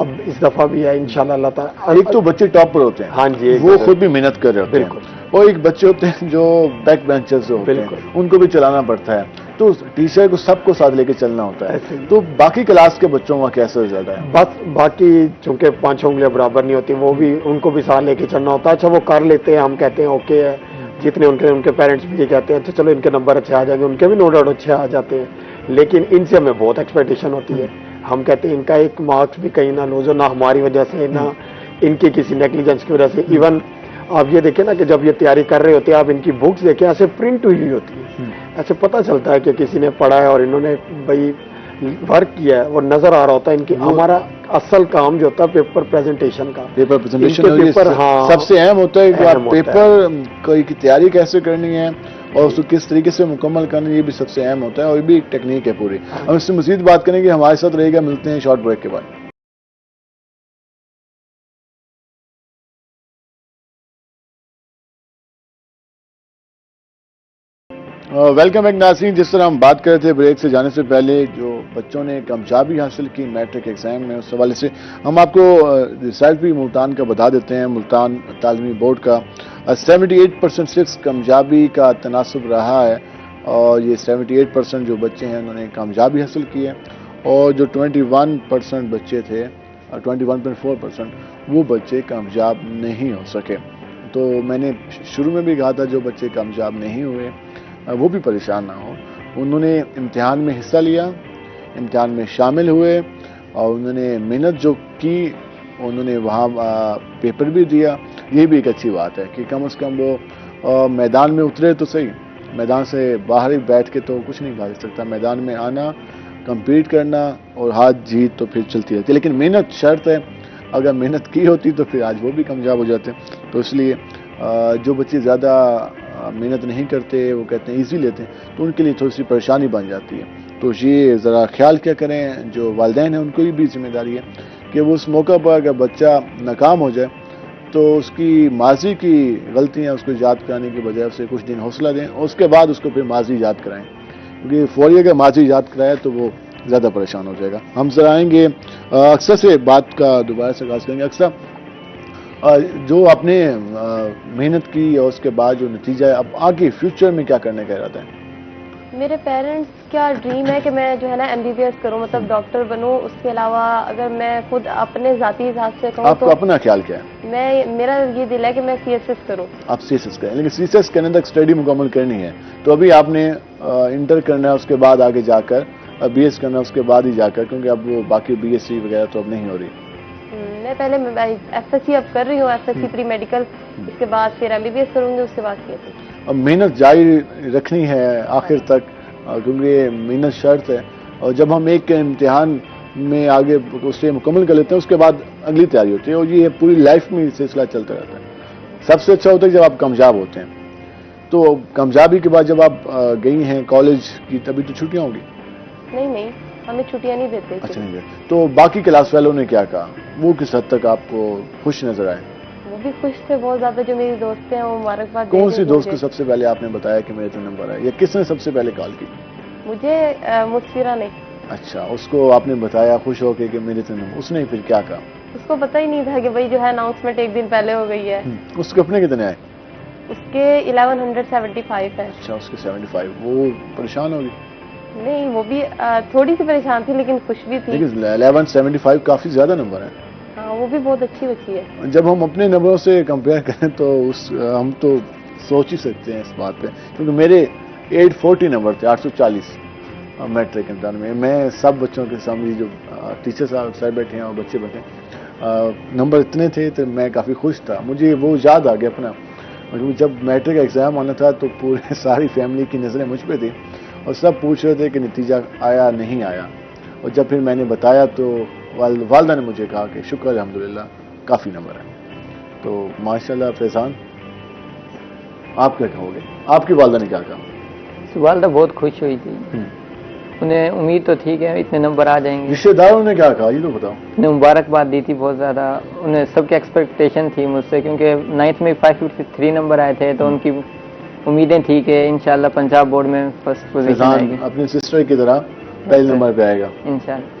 اب اس دفعہ بھی ہے انشاءاللہ اللہ تعالیٰ. ایک تو بچے ٹاپ پر ہوتے ہیں, ہاں جی, وہ خود بھی محنت کر رہے ہوتے ہیں, اور ایک بچے ہوتے ہیں جو بیک بینچرز ہوتے ہیں, ان کو بھی چلانا پڑتا ہے, تو ٹیچر کو سب کو ساتھ لے کے چلنا ہوتا ہے. تو باقی کلاس کے بچوں کا کیسا زیادہ ہے؟ بس باقی چونکہ 5 انگلیاں برابر نہیں ہوتی, وہ بھی ان کو بھی ساتھ لے کے چلنا ہوتا ہے. اچھا وہ کر لیتے ہیں, ہم کہتے ہیں اوکے ہے, جتنے ان کے پیرنٹس بھی یہ کہتے ہیں اچھا چلو ان کے نمبر اچھے آ جائیں گے, ان کے بھی نو ڈاؤٹ اچھے آ جاتے ہیں, لیکن ان سے ہمیں بہت ایکسپیکٹیشن ہوتی ہے. ہم کہتے ہیں ان کا ایک مارکس بھی کہیں نہ لوز ہو, نہ ہماری وجہ سے نہ ان کی کسی نیگلیجنس کی وجہ سے. ایون آپ یہ دیکھیں نا کہ جب یہ تیاری کر رہے ہوتے ہیں, آپ ان کی بکس دیکھیں ایسے پرنٹ ہوئی ہوتی ہے, ایسے پتہ چلتا ہے کہ کسی نے پڑھا ہے اور انہوں نے بھائی ورک کیا ہے, وہ نظر آ رہا ہوتا ہے. ان کی ہمارا اصل کام جو ہوتا ہے پیپر پریزنٹیشن کا, پیپر پریزنٹیشن سب سے اہم ہوتا ہے کہ آپ پیپر کی تیاری کیسے کرنی ہے اور اس کو کس طریقے سے مکمل کرنا ہے, یہ بھی سب سے اہم ہوتا ہے, اور یہ بھی ایک ٹیکنیک ہے پوری. ہم اس سے مزید بات کریں گے, ہمارے ساتھ رہے گا, ملتے ہیں شارٹ بریک کے بعد. ویلکم بیک ناظرین. جس طرح ہم بات کر رہے تھے بریک سے جانے سے پہلے, جو بچوں نے کامیابی حاصل کی میٹرک ایگزام میں, اس حوالے سے ہم آپ کو ریزلٹ بھی ملتان کا بتا دیتے ہیں. ملتان تعلیمی بورڈ کا 78% صرف کامیابی کا تناسب رہا ہے, اور یہ 78% جو بچے ہیں انہوں نے کامیابی حاصل کی ہے, اور جو 21% بچے تھے, 21.4% وہ بچے کامیاب نہیں ہو سکے. تو میں نے شروع میں بھی کہا تھا جو بچے کامیاب نہیں ہوئے وہ بھی پریشان نہ ہو. انہوں نے امتحان میں حصہ لیا, امتحان میں شامل ہوئے, اور انہوں نے محنت جو کی, انہوں نے وہاں پیپر بھی دیا. یہ بھی ایک اچھی بات ہے کہ کم از کم وہ میدان میں اترے تو صحیح. میدان سے باہر ہی بیٹھ کے تو کچھ نہیں کھا سکتا, میدان میں آنا, کمپیٹ کرنا, اور ہاتھ جیت تو پھر چلتی رہتی ہے, لیکن محنت شرط ہے. اگر محنت کی ہوتی تو پھر آج وہ بھی کامیاب ہو جاتے. تو اس لیے جو بچے زیادہ محنت نہیں کرتے, وہ کہتے ہیں ایزی لیتے ہیں, تو ان کے لیے تھوڑی سی پریشانی بن جاتی ہے. تو یہ ذرا خیال کیا کریں, جو والدین ہیں ان کو بھی ذمہ داری ہے کہ وہ اس موقع پر اگر بچہ ناکام ہو جائے تو اس کی ماضی کی غلطیاں اس کو یاد کرانے کی بجائے اسے کچھ دن حوصلہ دیں, اور اس کے بعد اس کو پھر ماضی یاد کرائیں, کیونکہ فوری اگر ماضی یاد کرائے تو وہ زیادہ پریشان ہو جائے گا. ہم ذرا آئیں گے اکثر سے بات کا دوبارہ سے آغاز کریں گے. اکثر جو آپ نے محنت کی اور اس کے بعد جو نتیجہ ہے, اب آگے فیوچر میں کیا کرنے کا ارادہ ہے؟ میرے پیرنٹس کا ڈریم ہے کہ میں جو ہے نا MBBS کروں, مطلب ڈاکٹر بنوں. اس کے علاوہ اگر میں خود اپنے ذاتی حساب سے کہوں آپ کو اپنا خیال کیا ہے؟ میرا یہ دل ہے کہ میں CSS کروں. آپ CSS کریں, لیکن CSS کرنے تک اسٹڈی مکمل کرنی ہے, تو ابھی آپ نے انٹر کرنا ہے, اس کے بعد آگے جا کر BS کرنا ہے, اس کے بعد ہی جا کر, کیونکہ اب وہ باقی BSc وغیرہ تو اب نہیں ہو رہی. میں پہلے FSC اب کر رہی ہوں, FSC پری میڈیکل, اس کے بعد پھر MBBS کروں گی, اس کے بعد CSS. اب محنت جاری رکھنی ہے آخر تک, کیونکہ محنت شرط ہے, اور جب ہم ایک امتحان میں آگے اسے مکمل کر لیتے ہیں اس کے بعد اگلی تیاری ہوتی ہے, اور یہ پوری لائف میں سلسلہ چلتا رہتا ہے. سب سے اچھا ہوتا ہے جب آپ کامیاب ہوتے ہیں. تو کامیابی کے بعد جب آپ گئی ہیں کالج کی, تبھی تو چھٹیاں ہوں گی؟ نہیں, ہمیں چھٹیاں نہیں دیتے. اچھا نہیں دیتے. تو باقی کلاس والوں نے کیا کہا, وہ کس حد تک آپ کو خوش نظر آئے؟ وہ بھی خوش تھے بہت زیادہ. جو میری دوست ہیں وہ مبارکباد. کون سی دوست کو سب سے پہلے آپ نے بتایا کہ میرے تو نمبر آئے, یا کس نے سب سے پہلے کال کی؟ مجھے مسفرہ نے. اچھا, اس کو آپ نے بتایا خوش ہو کے کہ میرے تو نمبر, اس نے پھر کیا کہا؟ اس کو پتہ ہی نہیں تھا کہ بھائی جو ہے اناؤنسمنٹ ایک دن پہلے ہو گئی ہے. اس کے اپنے کتنے آئے؟ اس کے 1175 ہے. اچھا, اس کے 75. وہ پریشان ہوگی؟ نہیں, وہ بھی تھوڑی سی پریشان تھی لیکن خوش بھی تھی. لیکن 1175 کافی زیادہ نمبر ہے. ہاں, وہ بھی بہت اچھی بچی ہے. جب ہم اپنے نمبروں سے کمپیئر کریں تو ہم تو سوچ ہی سکتے ہیں اس بات پہ, کیونکہ میرے 840 نمبر تھے, 840 میٹرک امتحان میں. میں سب بچوں کے سامنے, جو ٹیچر صاحب بیٹھے ہیں اور بچے بیٹھے ہیں, نمبر اتنے تھے تو میں کافی خوش تھا. مجھے وہ یاد آ گیا اپنا, جب میٹرک کا ایگزام آنا تھا تو پورے ساری فیملی کی نظریں مجھ پہ تھی, اور سب پوچھ رہے تھے کہ نتیجہ آیا نہیں آیا. اور جب پھر میں نے بتایا تو والدہ نے مجھے کہا کہ شکر الحمدللہ کافی نمبر ہے. تو ماشاءاللہ. فیضان, آپ کیا کہو گے, آپ کی والدہ نے کیا کہا؟ والدہ بہت خوش ہوئی تھی, انہیں امید تو تھی کہ اتنے نمبر آ جائیں گے. رشتے داروں نے کیا کہا یہ تو بتاؤ. انہیں مبارکباد دی تھی بہت زیادہ. انہیں سب کی ایکسپیکٹیشن تھی مجھ سے, کیونکہ 9th میں 553 نمبر آئے تھے, تو ان کی امیدیں تھی کہ انشاءاللہ پنجاب بورڈ میں فرسٹ پوزیشن آئے گی. اپنی سسٹر کی طرح پہلے نمبر پہ آئے گا انشاءاللہ.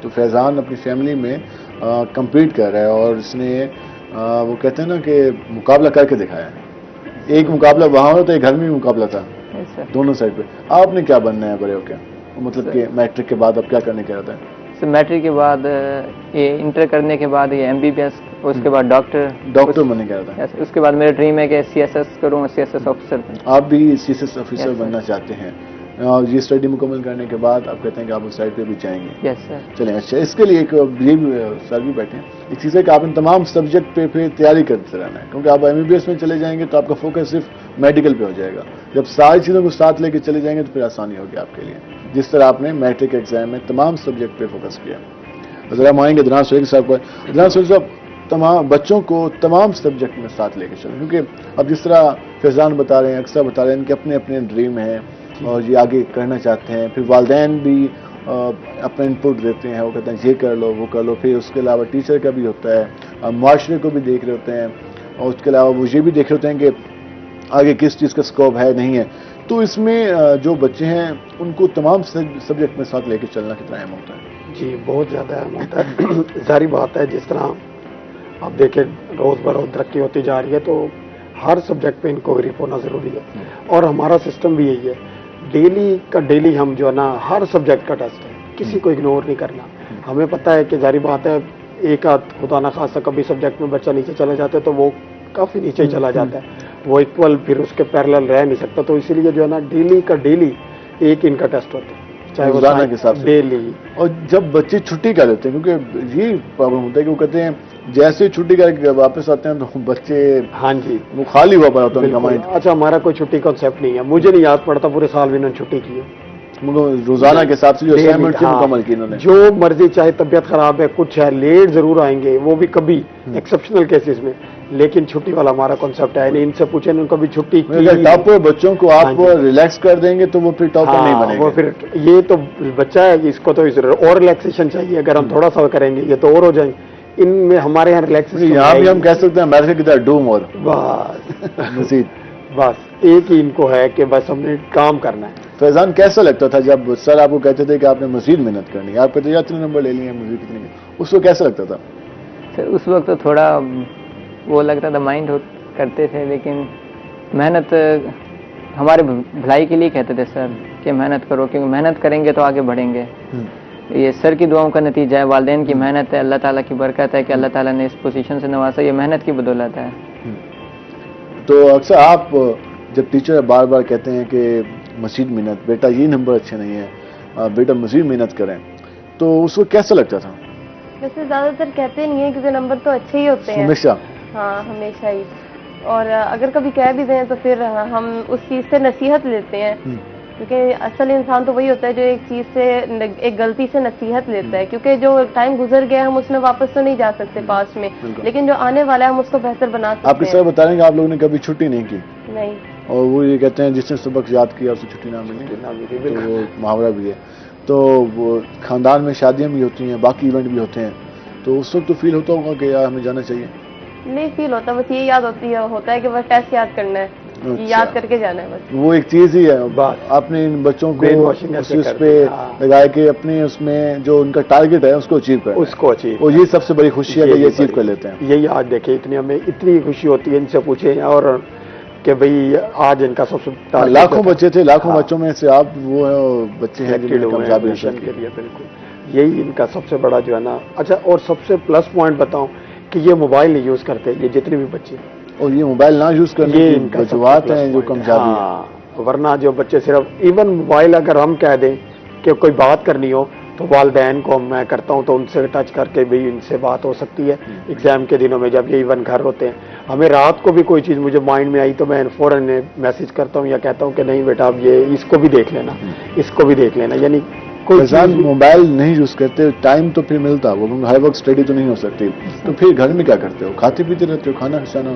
تو فیضان اپنی فیملی میں کمپیٹ کر رہا ہے اور اس نے وہ کہتے ہیں نا کہ مقابلہ کر کے دکھایا ہے. ایک مقابلہ وہاں ہوتا ہے، گھر میں بھی مقابلہ تھا Yes sir. دونوں سائڈ پہ. آپ نے کیا بننا ہے بڑے ہو کے؟ مطلب کہ میٹرک کے بعد اب کیا کرنے کا ارادہ ہے؟ سر میٹرک کے بعد یہ انٹر کرنے کے بعد یہ MBBS، اس کے بعد ڈاکٹر بننے کا ارادہ ہے. اس کے بعد میرا ڈریم ہے کہ CSS کروں، CSS آفیسر بنوں. آپ بھی CSS آفیسر بننا چاہتے ہیں اور یہ اسٹڈی مکمل کرنے کے بعد آپ کہتے ہیں کہ آپ اس سائڈ پہ بھی جائیں گے. یس سر. چلیں اچھا، اس کے لیے ایک یہ سر بھی بیٹھے ہیں. ایک چیز ہے کہ آپ نے تمام سبجیکٹ پہ پھر تیاری کرتے رہنا ہے، کیونکہ آپ MBBS میں چلے جائیں گے تو آپ کا فوکس صرف میڈیکل پہ ہو جائے گا. جب ساری چیزوں کو ساتھ لے کے چلے جائیں گے تو پھر آسانی ہوگی آپ کے لیے، جس طرح آپ نے میٹرک ایگزام میں تمام سبجیکٹ پہ فوکس کیا. ذرا ہم آئیں گے دھنان سہیل صاحب پر. دھنان سہیل صاحب تمام بچوں کو تمام سبجیکٹ میں ساتھ لے کے چلیں، کیونکہ اب جس طرح فیضان بتا رہے ہیں، اکثر بتا رہے ہیں کہ اپنے اپنے ڈریم ہیں اور یہ آگے کرنا چاہتے ہیں. پھر والدین بھی اپنا انپٹ دیتے ہیں، وہ کہتے ہیں یہ کر لو وہ کر لو. پھر اس کے علاوہ ٹیچر کا بھی ہوتا ہے، معاشرے کو بھی دیکھ رہے ہوتے ہیں، اور اس کے علاوہ وہ یہ بھی دیکھ رہے ہوتے ہیں کہ آگے کس چیز کا اسکوپ ہے نہیں ہے. تو اس میں جو بچے ہیں ان کو تمام سبجیکٹ میں ساتھ لے کے چلنا کتنا اہم ہوتا ہے؟ جی بہت زیادہ اہم ہوتا ہے. ظاہری بات ہے جس طرح آپ دیکھیں روز بروز ترقی ہوتی جا رہی ہے تو ہر سبجیکٹ پہ انکوائری ہونا ضروری ہے، اور ہمارا سسٹم بھی یہی ہے. ڈیلی کا ڈیلی ہم جو ہے نا ہر سبجیکٹ کا ٹیسٹ ہے، کسی کو اگنور نہیں کرنا. ہمیں پتہ ہے کہ ظاہری بات ہے ایک آدھ خدا نہ خاصا کبھی سبجیکٹ میں بچہ نیچے چلا جاتا ہے تو وہ کافی نیچے ہی چلا جاتا ہے، وہ ایکول پھر اس کے پیرلل رہ نہیں سکتا. تو اسی لیے جو ہے نا ڈیلی کا ڈیلی ایک ان کا ٹیسٹ ہوتا ہے، چاہے وہ روزانہ کے حساب سے ڈیلی. اور جب بچے چھٹی کر لیتے ہیں، کیونکہ یہ پرابلم ہوتا ہے کہ وہ کہتے ہیں جیسے چھٹی کر کے واپس آتے ہیں تو بچے ہاں جی وہ خالی ہوا پڑا ہوتا ہے ان کا بالکل. مائنڈ. اچھا ہمارا کوئی چھٹی کانسیپٹ نہیں ہے، مجھے نہیں یاد پڑتا پورے سال بھی انہوں نے چھٹی کی ہے. روزانہ کے حساب سے جو اسائنمنٹ تھی مکمل کی انہوں نے. جو مرضی، چاہے طبیعت خراب ہے کچھ ہے لیٹ ضرور آئیں گے، وہ بھی کبھی ایکسیپشنل کیسز میں، لیکن چھٹی والا ہمارا کانسیپٹ ہے نہیں. ان سے پوچھیں ان کو بھی چھٹی کی. اگر ٹاپر بچوں کو آپ ریلیکس کر دیں گے تو وہ پھر ٹاپر نہیں بنے وہ گا. پھر یہ تو بچہ ہے، اس کو تو اور ریلیکسیشن چاہیے. اگر ہم تھوڑا سا کریں گے یہ تو اور ہو جائیں. ان میں ہمارے یہاں ریلیکسیشن یہاں بھی ہم کہہ سکتے ہیں امریکہ کی طرح ڈو مور بس مزید. بس ایک ہی ان کو ہے کہ بس ہم نے کام کرنا ہے. فیضان کیسا لگتا تھا جب سر آپ کو کہتے تھے کہ آپ نے مزید محنت کرنی ہے، آپ کہتے اتنے نمبر لے لیے ہیں مزید کتنے، اس کو کیسا لگتا تھا؟ سر اس وقت تو تھوڑا وہ لگتا تھا، مائنڈ کرتے تھے، لیکن محنت ہمارے بھلائی کے لیے کہتے تھے سر کہ محنت کرو، کیونکہ محنت کریں گے تو آگے بڑھیں گے. یہ سر کی دعاؤں کا نتیجہ ہے، والدین کی محنت ہے، اللہ تعالیٰ کی برکت ہے کہ اللہ تعالیٰ نے اس پوزیشن سے نوازا، یہ محنت کی بدولت ہے. تو اکثر آپ جب ٹیچر بار بار کہتے ہیں کہ مزید محنت، بیٹا یہ نمبر اچھے نہیں ہیں، بیٹا مزید محنت کریں، تو اس کو کیسا لگتا تھا؟ ویسے زیادہ تر کہتے نہیں ہیں کیونکہ نمبر تو اچھے ہی ہوتے ہیں ہمیشہ. ہاں ہمیشہ ہی. اور اگر کبھی کہہ بھی دیں تو پھر ہم اس چیز سے نصیحت لیتے ہیں، کیونکہ اصل انسان تو وہی ہوتا ہے جو ایک چیز سے، ایک غلطی سے نصیحت لیتا ہے. کیونکہ جو ٹائم گزر گیا ہم اس میں واپس تو نہیں جا سکتے پاسٹ میں، لیکن جو آنے والا ہے ہم اس کو بہتر بنا سکتے ہیں. آپ کے سر بتا رہے ہیں کہ آپ لوگوں نے کبھی چھٹی نہیں کی، نہیں. اور وہ یہ کہتے ہیں جس نے سبق یاد کیا اسے چھٹی نہ ملی، تو وہ محاورہ بھی ہے. تو وہ خاندان میں شادیاں بھی ہوتی ہیں، باقی ایونٹ بھی ہوتے ہیں، تو اس وقت تو فیل ہوتا ہوگا کہ یار ہمیں جانا چاہیے؟ نہیں فیل ہوتا، بس یہ یاد ہوتا ہے کہ بس ٹیسٹ یاد کرنا ہے، یاد کر کے جانا ہے بس. وہ ایک چیز ہی ہے. آپ نے ان بچوں کو اس پہ لگایا کہ اپنے اس میں جو ان کا ٹارگیٹ ہے اس کو اچیو کریں، اس کو اچیو. اور یہ سب سے بڑی خوشی ہے کہ یہ اچیو کر لیتے ہیں. یہی آج دیکھیں اتنی ہمیں اتنی خوشی ہوتی ہے ان سے پوچھیں، اور کہ بھئی آج ان کا سب سے لاکھوں بچے تھے، لاکھوں بچوں میں سے آپ وہ بچے ہیں جنہوں نے کامیابی حاصل کے لیے. بالکل یہی ان کا سب سے بڑا جو ہے نا. اچھا اور سب سے پلس پوائنٹ بتاؤں کہ یہ موبائل نہیں یوز کرتے، یہ جتنے بھی بچے، اور یہ موبائل نہ یوز کرنے کی وجوہات ہیں جو کمزوری ہے. ورنہ جو بچے صرف ایون موبائل اگر ہم کہہ دیں کہ کوئی بات کرنی ہو تو والدین کو میں کرتا ہوں تو ان سے ٹچ کر کے بھی ان سے بات ہو سکتی ہے. ایگزام کے دنوں میں جب یہ ایون گھر ہوتے ہیں، ہمیں رات کو بھی کوئی چیز مجھے مائنڈ میں آئی تو میں فوراً میسج کرتا ہوں یا کہتا ہوں کہ نہیں بیٹا اب یہ اس کو بھی دیکھ لینا، اس کو بھی دیکھ لینا. یعنی کوئی موبائل نہیں یوز کرتے، ٹائم تو پھر ملتا، وہ ہر وقت اسٹڈی تو نہیں ہو سکتی، تو پھر گھر میں کیا کرتے ہو؟ کھاتے پیتے رہتے ہو، کھانا کھانا،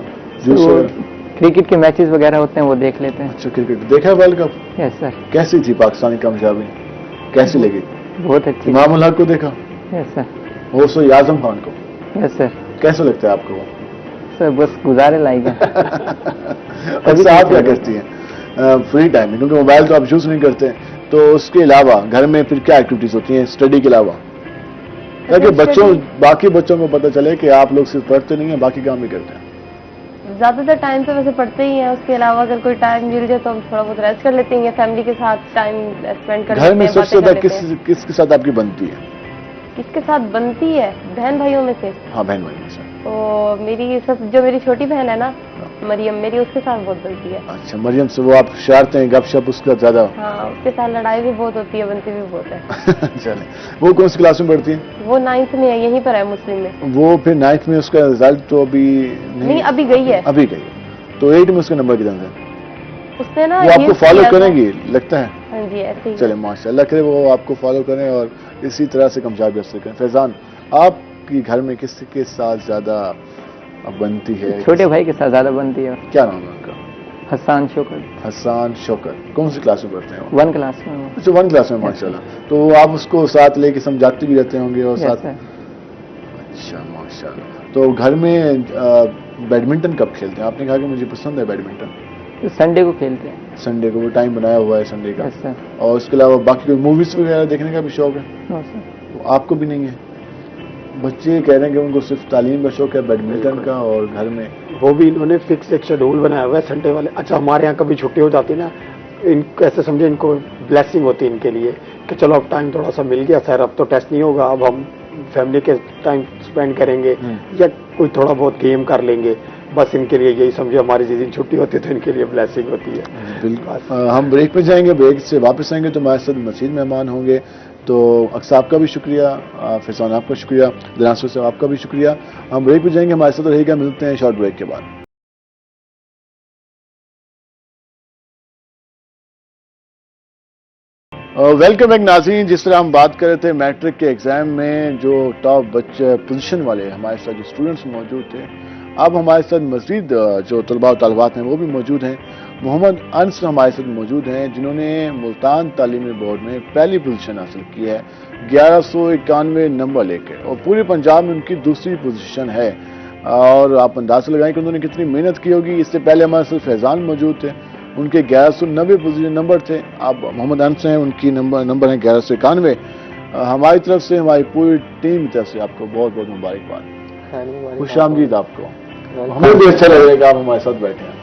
کرکٹ کے میچز وغیرہ ہوتے ہیں وہ دیکھ لیتے ہیں. اچھا کرکٹ دیکھا ہے ورلڈ کپ؟ یس سر. کیسی تھی پاکستانی کامیابی، کیسی لگی؟ بہت اچھی. امام الحق کو دیکھا؟ یس سر. غوث اعظم خان کو؟ یس سر. کیسا لگتا ہے آپ کو وہ؟ سر بس گزارے لائے گا. اچھا آپ کیا کرتی ہیں فری ٹائم میں؟ کیونکہ موبائل تو آپ یوز نہیں کرتے، تو اس کے علاوہ گھر میں پھر کیا ایکٹیویٹیز ہوتی ہیں اسٹڈی کے علاوہ، تاکہ باقی بچوں کو پتہ چلے کہ آپ لوگ صرف پڑھتے نہیں ہیں، باقی کام بھی کرتے ہیں؟ زیادہ تر ٹائم تو ویسے پڑھتے ہی ہیں، اس کے علاوہ اگر کوئی ٹائم مل جائے تو ہم تھوڑا بہت ریسٹ کر لیتے ہیں، فیملی کے ساتھ ٹائم اسپینڈ کر لیتے ہیں. گھر میں سب سے زیادہ کس کے ساتھ آپ کی بنتی ہے؟ کس کے ساتھ بنتی ہے؟ بہن بھائیوں میں سے. ہاں بہن بھائی میں سے. تو میری چھوٹی بہن ہے نا مریم، میری اس کے ساتھ بہت بنتی ہے. اچھا، مریم سے وہ آپ شرارتیں گپ شپ اس کا زیادہ؟ ہاں، اس کے ساتھ لڑائی بھی بہت ہوتی ہے، بنتی بھی بہت ہے. چلے، وہ کون سی کلاس میں پڑھتی ہے؟ وہ 9th میں ہے، یہیں پر ہے مسلم میں. وہ پھر 9th میں اس کا رزلٹ تو ابھی نہیں، ابھی گئی ہے. ابھی گئی ہے. تو 8 میں اس کا نمبر کتنا ہے؟ اس نے نا وہ آپ کو فالو کریں گی لگتا ہے؟ ہاں جی، ایسے ہی. چلے ماشاء اللہ کرے وہ آپ کو فالو کریں اور اسی طرح سے کامیابی حاصل کریں. فیضان، آپ کی گھر میں کس کے ساتھ زیادہ بنتی ہے؟ چھوٹے بھائی کے ساتھ زیادہ بنتی ہے. کیا نام ہے ان کا؟ حسان شوکر. حسان شوکر. کون سی کلاس میں پڑھتے ہیں وہ؟ 1 کلاس میں. اچھا، 1 کلاس میں. ماشاء اللہ. تو آپ اس کو ساتھ لے کے سمجھاتے بھی رہتے ہوں گے اور ساتھ؟ اچھا ماشاء اللہ. تو گھر میں بیڈمنٹن کب کھیلتے ہیں؟ آپ نے کہا کہ مجھے پسند ہے بیڈمنٹن. سنڈے کو کھیلتے ہیں. سنڈے کو وہ ٹائم بنایا ہوا ہے سنڈے کا. Yes, sir. اور اس کے علاوہ باقی کوئی موویز وغیرہ دیکھنے کا بھی شوق ہے؟ No, sir. تو آپ کو بھی نہیں ہے؟ بچے کہہ رہے ہیں کہ ان کو صرف تعلیم کا شوق ہے، بیڈمنٹن کا، اور گھر میں وہ بھی انہوں نے فکس ایک شیڈول بنایا ہوا ہے سنڈے والے. اچھا، ہمارے یہاں کبھی چھٹی ہو جاتی نا، ان ایسے سمجھے ان کو بلیسنگ ہوتی ہے ان کے لیے کہ چلو اب ٹائم تھوڑا سا مل گیا سر، اب تو ٹیسٹ نہیں ہوگا، اب ہم فیملی کے ٹائم اسپینڈ کریں گے یا کوئی تھوڑا بہت گیم کر لیں گے. بس ان کے لیے یہی سمجھے ہماری جس دن چھٹی ہوتی ہے تو ان کے لیے بلیسنگ ہوتی ہے. بالکل. ہم بریک پہ جائیں گے، بریک سے واپس آئیں گے تو ہمارے ساتھ مزید مہمان ہوں گے. تو اکثر آپ کا بھی شکریہ، فیضان آپ کا شکریہ، دناسر صاحب آپ کا بھی شکریہ. ہم بریک پہ جائیں گے، ہمارے ساتھ رہے گا. ملتے ہیں شارٹ بریک کے بعد. ویلکم بیک ناظرین. جس طرح ہم بات کر رہے تھے میٹرک کے ایگزام میں جو ٹاپ بچے پوزیشن والے ہمارے ساتھ جو اسٹوڈنٹس موجود تھے، اب ہمارے ساتھ مزید جو طلباء و طالبات ہیں وہ بھی موجود ہیں. محمد انس ہمارے ساتھ موجود ہیں جنہوں نے ملتان تعلیمی بورڈ میں پہلی پوزیشن حاصل کی ہے 1191 نمبر لے کے، اور پورے پنجاب میں ان کی دوسری پوزیشن ہے. اور آپ اندازہ لگائیں کہ انہوں نے کتنی محنت کی ہوگی. اس سے پہلے ہمارے ساتھ فیضان موجود تھے، ان کے 1190 پوزیشن نمبر تھے. اب محمد انس ہیں، ان کی نمبر ہیں 1191. ہماری طرف سے، ہماری پوری ٹیم کی طرف سے آپ کو بہت بہت مبارکباد. خوش آمدید آپ کو. ہمیں بھی اچھا لگ رہا ہے کہ آپ ہمارے ساتھ بیٹھے ہیں.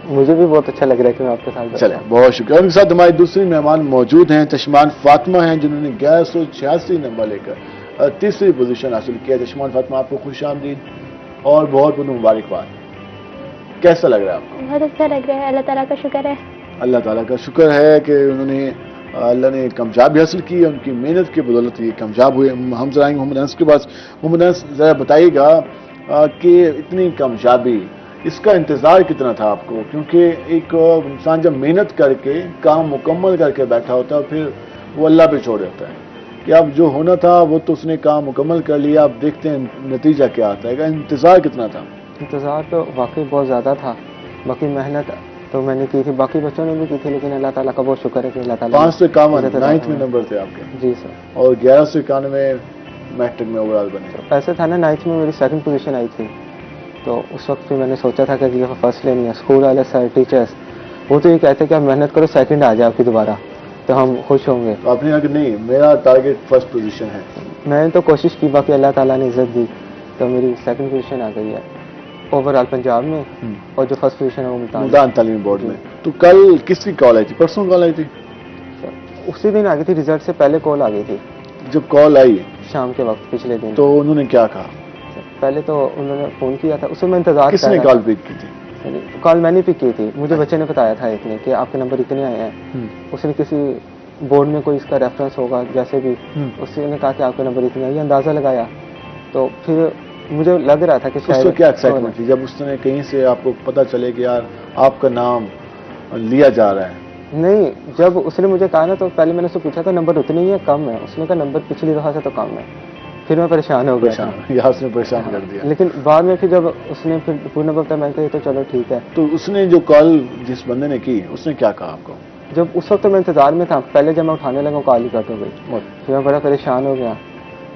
مجھے بھی بہت اچھا لگ رہا ہے کہ میں آپ کے ساتھ بیٹھا ہوں. چلیں، بہت شکریہ. ان کے ساتھ ہماری دوسری مہمان موجود ہیں چشمان فاطمہ ہیں، جنہوں نے 1186 نمبر لے کر تیسری پوزیشن حاصل کیا. چشمان فاطمہ، آپ کو خوش آمدید اور بہت بہت مبارکباد. کیسا لگ رہا ہے آپ کو؟ بہت اچھا لگ رہا ہے، اللہ تعالیٰ کا شکر ہے. اللہ تعالیٰ کا شکر ہے کہ اللہ نے کامیابی حاصل کی، ان کی محنت کی بدولت یہ کامیاب ہوئے. ہم ذرا آئیں گے محمد انس کے پاس. محمد انس، ذرا بتائیے گا کہ اتنی کامیابی، اس کا انتظار کتنا تھا آپ کو؟ کیونکہ ایک انسان جب محنت کر کے کام مکمل کر کے بیٹھا ہوتا ہے پھر وہ اللہ پہ چھوڑ دیتا ہے کہ اب جو ہونا تھا وہ تو اس نے کام مکمل کر لیا، اب دیکھتے ہیں نتیجہ کیا آتا ہے. انتظار کتنا تھا؟ انتظار تو واقعی بہت زیادہ تھا. باقی محنت تو میں نے کی تھی، باقی بچوں نے بھی کی تھی، لیکن اللہ تعالیٰ کا بہت شکر ہے کہ اللہ تعالیٰ 551 9th میں نمبر تھے آپ کے. جی سر. اور 1191 میٹرک میں اوور آل بنے. ایسے تھا نا 9th میں میری 2nd پوزیشن آئی تھی، تو اس وقت بھی میں نے سوچا تھا کہ یہ فرسٹ لینی ہے. اسکول والے سر، ٹیچرس وہ تو یہ کہتے کہ آپ محنت کرو، 2nd آ جائے آپ کی دوبارہ تو ہم خوش ہوں گے. آپ نے کہا کہ نہیں، میرا ٹارگیٹ 1st پوزیشن ہے. میں نے تو کوشش کی، باقی اللہ تعالیٰ نے عزت دی تو میری 2nd پوزیشن آ گئی ہے اوور آل پنجاب میں، اور جو 1st پوزیشن ہے وہ ملتان تعلیمی بورڈ میں. تو کل کس کی کال آئی تھی؟ پرسوں کال آئی تھی؟ اسی دن آ گئی تھی، ریزلٹ سے پہلے کال آ گئی تھی. جب کال آئی شام کے وقت پچھلے دن، تو انہوں نے کیا کہا؟ پہلے تو انہوں نے فون کیا تھا، اس میں انتظار. کس نے کال پک کی تھی؟ کال میں نے پک کی تھی. مجھے بچے نے بتایا تھا ایک نے کہ آپ کے نمبر اتنے آئے ہیں. اس نے کسی بورڈ میں کوئی اس کا ریفرنس ہوگا جیسے بھی، اس نے کہا کہ آپ کے نمبر اتنے آئے. یہ اندازہ لگایا تو پھر مجھے لگ رہا تھا کہ اس کو کیا ایکسائٹمنٹ تھی جب اس نے کہیں سے آپ کو پتا چلے کہ یار آپ کا نام لیا جا رہا ہے؟ نہیں، جب اس نے مجھے کہا نا تو پہلے میں نے اس سے پوچھا تھا نمبر اتنے ہی ہے کم ہے؟ اس نے کہا نمبر پچھلی دفعہ سے تو کم ہے. پھر میں پریشان ہو گیا. اس نے پریشان کر دیا. لیکن بعد میں پھر جب اس نے پھر پورا نمبر بتایا میں نے کہا تو چلو ٹھیک ہے. تو اس نے جو کال جس بندے نے کی اس نے کیا کہا آپ کو؟ جب اس وقت میں انتظار میں تھا، پہلے جب میں اٹھانے لگا کال ہی کٹ ہو گئی. پھر میں بڑا پریشان ہو گیا.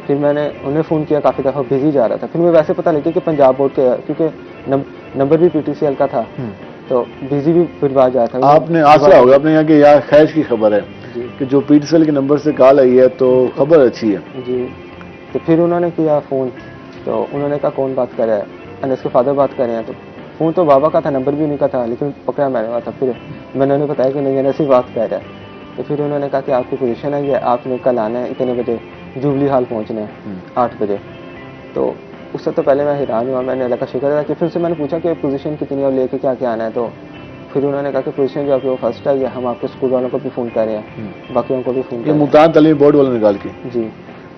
پھر میں نے انہیں فون کیا، کافی دفعہ بزی جا رہا تھا. پھر میں ویسے پتہ لگی کہ پنجاب بورڈ کے، کیونکہ نمبر بھی PTCL کا تھا تو بزی بھی پھر بات جاتا ہے. آپ نے آسرا ہوگا، آپ نے کہا کہ یار خیر کی خبر ہے. کہ جو PTCL کے نمبر سے کال آئی ہے تو خبر اچھی ہے. جی تو پھر انہوں نے کیا فون, تو انہوں نے کہا کون بات کر رہا ہے, انس کے فادر بات کر رہے ہیں. تو فون تو بابا کا تھا, نمبر بھی ان کا تھا, لیکن پکڑا میں نے ہوا تھا. پھر میں نے انہیں بتایا کہ نہیں انس ہی بات کر رہا ہے. تو پھر انہوں نے کہا کہ آپ کی پوزیشن ہے یہ, آپ نے کل آنا ہے اتنے بجے, جوبلی ہال پہنچنا ہے 8 بجے. تو اس سے تو پہلے میں حیران ہوا, میں نے اللہ کا شکر ادا کیا. پھر سے میں نے پوچھا کہ پوزیشن کتنی ہے اور لے کے کیا کیا آنا ہے. تو پھر انہوں نے کہا کہ پوزیشن جو آپ کی وہ فرسٹ ہے, ہم آپ کے اسکول والوں کو بھی فون کر رہے ہیں, باقیوں کو بھی فون کر یہ رہے ہیں. ملتان تعلیمی بورڈ والوں نے کال کی. جی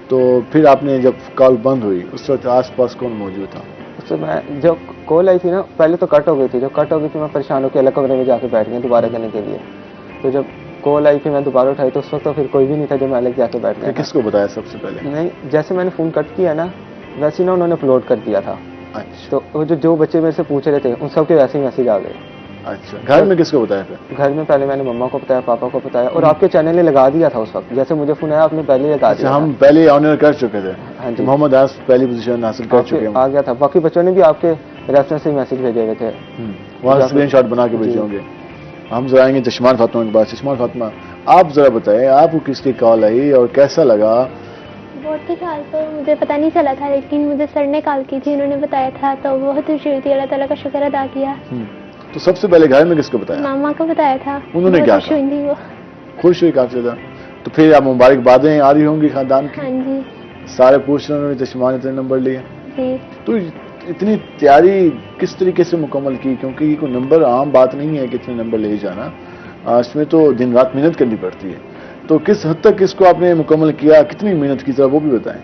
تو پھر آپ نے جب کال بند ہوئی اس وقت آس پاس کون موجود تھا؟ اس سے میں جو کال آئی تھی نا, پہلے تو کٹ ہو گئی تھی. جو کٹ ہو گئی تھی میں پریشان ہو کے الگ کمرے میں جا کے بیٹھ گیا دوبارہ کرنے کے لیے. تو جب کال آئی پھر میں دوبارہ اٹھائی تو اس وقت تو پھر کوئی بھی نہیں تھا, جو میں الگ جا کے بیٹھ گیا. کس کو بتایا سب سے پہلے؟ نہیں, جیسے میں نے فون کٹ کیا نا ویسے نا انہوں نے اپلوڈ کر دیا تھا. اچھا. تو وہ جو بچے میرے سے پوچھ رہے تھے ان سب کے ویسے ہی میسج آ گئے. اچھا, گھر میں کس کو بتایا پھر؟ گھر میں پہلے میں نے مما کو بتایا, پاپا کو بتایا, اور آپ کے چینل نے لگا دیا تھا اس وقت. جیسے مجھے فون آیا آپ نے پہلے لگا دیا. ہم پہلے آنر کر چکے تھے. ہاں جی, محمد انس پہلی پوزیشن حاصل کر چکے ہیں, آ گیا تھا. باقی بچوں نے بھی آپ کے ریفرنس سے میسج بھیجے ہوئے تھے, وہاں اسکرین شاٹ بنا کے بھیجے ہوں گے. ہم ذرا آئیں گے چشمان فاطمہ کے بعد. چشمان فاطمہ, آپ ذرا بتائیں آپ کو کس کی کال آئی اور کیسا لگا؟ بورڈ کی کال تو مجھے پتہ نہیں چلا تھا, لیکن مجھے سر نے کال کی تھی, انہوں نے بتایا تھا تو بہت خوشی ہوئی تھی. اللہ تعالیٰ کا شکر ادا کیا. تو سب سے پہلے گھر میں کس کو بتایا؟ ماما کو بتایا تھا. انہوں نے کیا خوش ہوئی تھی وہ. خوش ہوئی کافی زیادہ. تو پھر آپ مبارکبادیں آ رہی ہوں گی خاندان کی؟ ہاں جی. سارے پوچھ رہے ہیں چشمان اتنے نمبر لیے. جی. تو اتنی تیاری کس طریقے سے مکمل کی؟ کیونکہ یہ کوئی نمبر عام بات نہیں ہے کہ اتنے نمبر لے جانا, اس میں تو دن رات محنت کرنی پڑتی ہے. تو کس حد تک اس کو آپ نے مکمل کیا, کتنی محنت کی, ذرا وہ بھی بتائیں.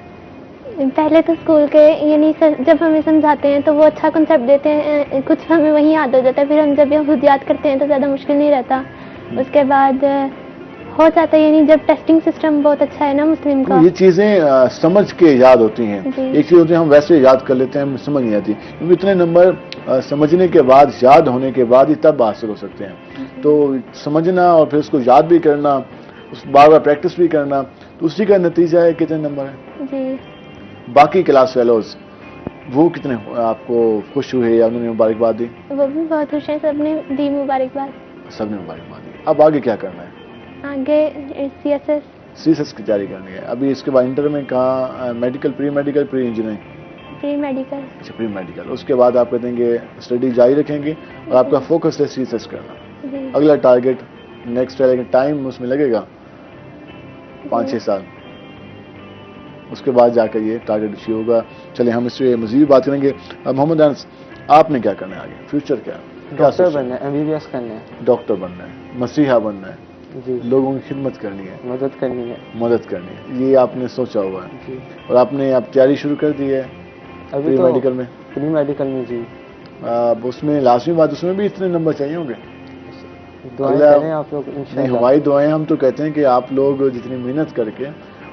پہلے تو اسکول کے یعنی جب ہمیں سمجھاتے ہیں تو وہ اچھا کنسیپٹ دیتے ہیں, کچھ ہمیں وہیں یاد ہو جاتا ہے. پھر ہم جب یہ خود یاد کرتے ہیں تو زیادہ مشکل نہیں رہتا. اس کے بعد ہو جاتا ہے, یعنی جب ٹیسٹنگ سسٹم بہت اچھا ہے نا مسلم کا. یہ چیزیں سمجھ کے یاد ہوتی ہیں. ایک چیز ہوتی ہے ہم ویسے یاد کر لیتے ہیں, ہم سمجھ نہیں آتی, کیونکہ اتنے نمبر سمجھنے کے بعد, یاد ہونے کے بعد ہی تب حاصل ہو سکتے ہیں. تو سمجھنا اور پھر اس کو یاد بھی کرنا, اس بار بار پریکٹس بھی کرنا, تو اسی کا نتیجہ ہے کتنے نمبر ہیں. جی. باقی کلاس فیلوز وہ کتنے آپ کو خوش ہوئے یا انہوں نے مبارکباد دی؟ وہ بھی بہت خوش ہیں, سب نے دی مبارکباد. سب نے مبارکباد دی. اب آگے کیا کرنا ہے؟ آگے CSS کی تیاری کرنی ہے. ابھی اس کے بعد انٹر میں کہاں, medical, pre medical, pre engineering? Pre medical. اچھا, پری میڈیکل. اس کے بعد آپ کہتے ہیں کہ اسٹڈی جاری رکھیں گے اور آپ کا فوکس ہے CSS کرنا. جی. اگلا ٹارگیٹ نیکسٹ ہے, لیکن ٹائم اس میں لگے گا 5-6 سال. اس کے بعد جا کر یہ ٹارگیٹ اچیو ہوگا. چلیں ہم اس سے مزید بات کریں گے. محمد انس, آپ نے کیا کرنا ہے آگے, فیوچر کیا ہے؟ ڈاکٹر بننا ہے, MBBS کرنا ہے. ڈاکٹر بننا ہے, مسیحا بننا ہے. جی. لوگوں کی خدمت کرنی ہے, مدد کرنی ہے. مدد کرنی ہے, یہ آپ نے سوچا ہوا ہے. جی. اور آپ نے اب تیاری شروع کر دی ہے ابھی پری میڈیکل میں؟ پری میڈیکل میں جی. اس میں لازمی بات, اس میں بھی اتنے نمبر چاہیے ہوں گے. دعائیں کریں آپ لوگ انشاءاللہ. ہماری دعائیں, ہم تو کہتے ہیں کہ آپ لوگ جتنی محنت کر کے,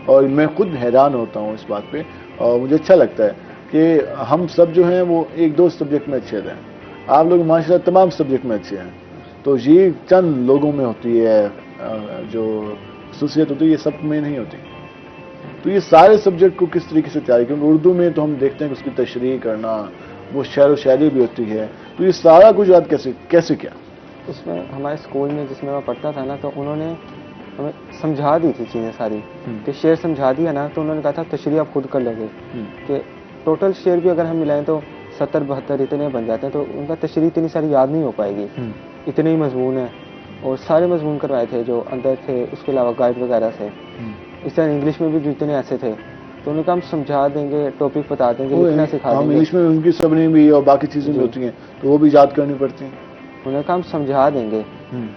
اور میں خود حیران ہوتا ہوں اس بات پہ, اور مجھے اچھا لگتا ہے کہ ہم سب جو ہیں وہ 1-2 سبجیکٹ میں اچھے رہیں. آپ لوگ ماشاءاللہ تمام سبجیکٹ میں اچھے ہیں. تو یہ چند لوگوں میں ہوتی ہے جو خصوصیت ہوتی ہے, یہ سب میں نہیں ہوتی. تو یہ سارے سبجیکٹ کو کس طریقے سے تیاری, کیونکہ اردو میں تو ہم دیکھتے ہیں کہ اس کی تشریح کرنا, وہ شعر و شاعری بھی ہوتی ہے. تو یہ سارا کچھ یاد کیسے کیا؟ اس میں ہمارے اسکول میں جس میں میں پڑھتا تھا نا, تو انہوں نے ہمیں سمجھا دی تھی چیزیں ساری, کہ شعر سمجھا دیا نا, تو انہوں نے کہا تھا تشریح آپ خود کر لو گے, کہ ٹوٹل شعر بھی اگر ہم ملائیں تو 70-72 اتنے بن جاتے ہیں. تو ان کا تشریح اتنی ساری یاد نہیں ہو پائے گی, اتنے ہی مضمون ہیں. اور سارے مضمون کروائے تھے جو اندر تھے, اس کے علاوہ گائیڈ وغیرہ سے. اس طرح انگلش میں بھی جتنے ایسے تھے, تو انہوں نے کہا ہم سمجھا دیں گے, ٹاپک بتا دیں گے, لکھنا سکھا دیں گے. انگلش میں ان کی سبنی بھی اور باقی چیزیں بھی ہوتی ہیں, تو وہ بھی یاد کرنی پڑتی ہیں. انہوں نے کہا ہم سمجھا دیں گے,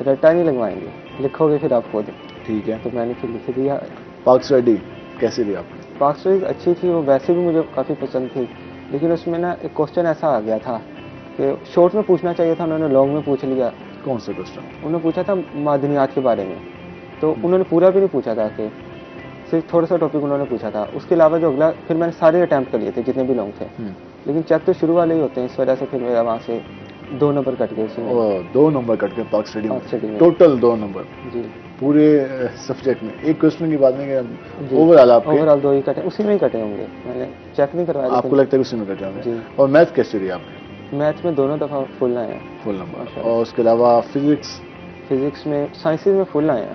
رٹا نہیں لگوائیں گے, لکھو گے پھر آپ خود. ٹھیک ہے. تو میں نے پھر لکھ دیا. پاک اسٹڈی کیسے دی آپ نے؟ پاک اسٹڈی اچھی تھی, وہ ویسے بھی مجھے کافی پسند تھی, لیکن اس میں نا ایک کوشچن ایسا آ گیا تھا کہ شارٹ میں پوچھنا چاہیے تھا, انہوں نے لانگ میں پوچھ لیا. کون سا کوشچن؟ انہوں نے پوچھا تھا معدنیات کے بارے میں, تو انہوں نے پورا بھی نہیں پوچھا تھا, کہ صرف تھوڑا سا ٹاپک انہوں نے پوچھا تھا. اس کے علاوہ جو اگلا, پھر میں نے سارے اٹیمپٹ کر لیے تھے جتنے بھی لانگ تھے, لیکن چیک تو شروع والے ہی ہوتے ہیں, اس وجہ سے پھر میرا وہاں سے 2 نمبر کٹ گئے. 2 نمبر کٹ گئے پاک اسٹڈی میں, ٹوٹل 2 نمبر جی پورے سبجیکٹ میں. ایک کوشچن کی بات نہیں کہ اوور آل 2 ہی کٹے, اسی میں ہی کٹے ہوں گے, میں نے چیک نہیں کروایا. آپ کو لگتا ہے اسی میں کٹے ہوں گے. اور میتھ کیسے رہی آپ نے؟ میتھ میں دونوں دفعہ فل آئے ہیں, فل نمبر. اور اس کے علاوہ فزکس میں سائنسز میں فل آئے ہیں.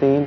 3,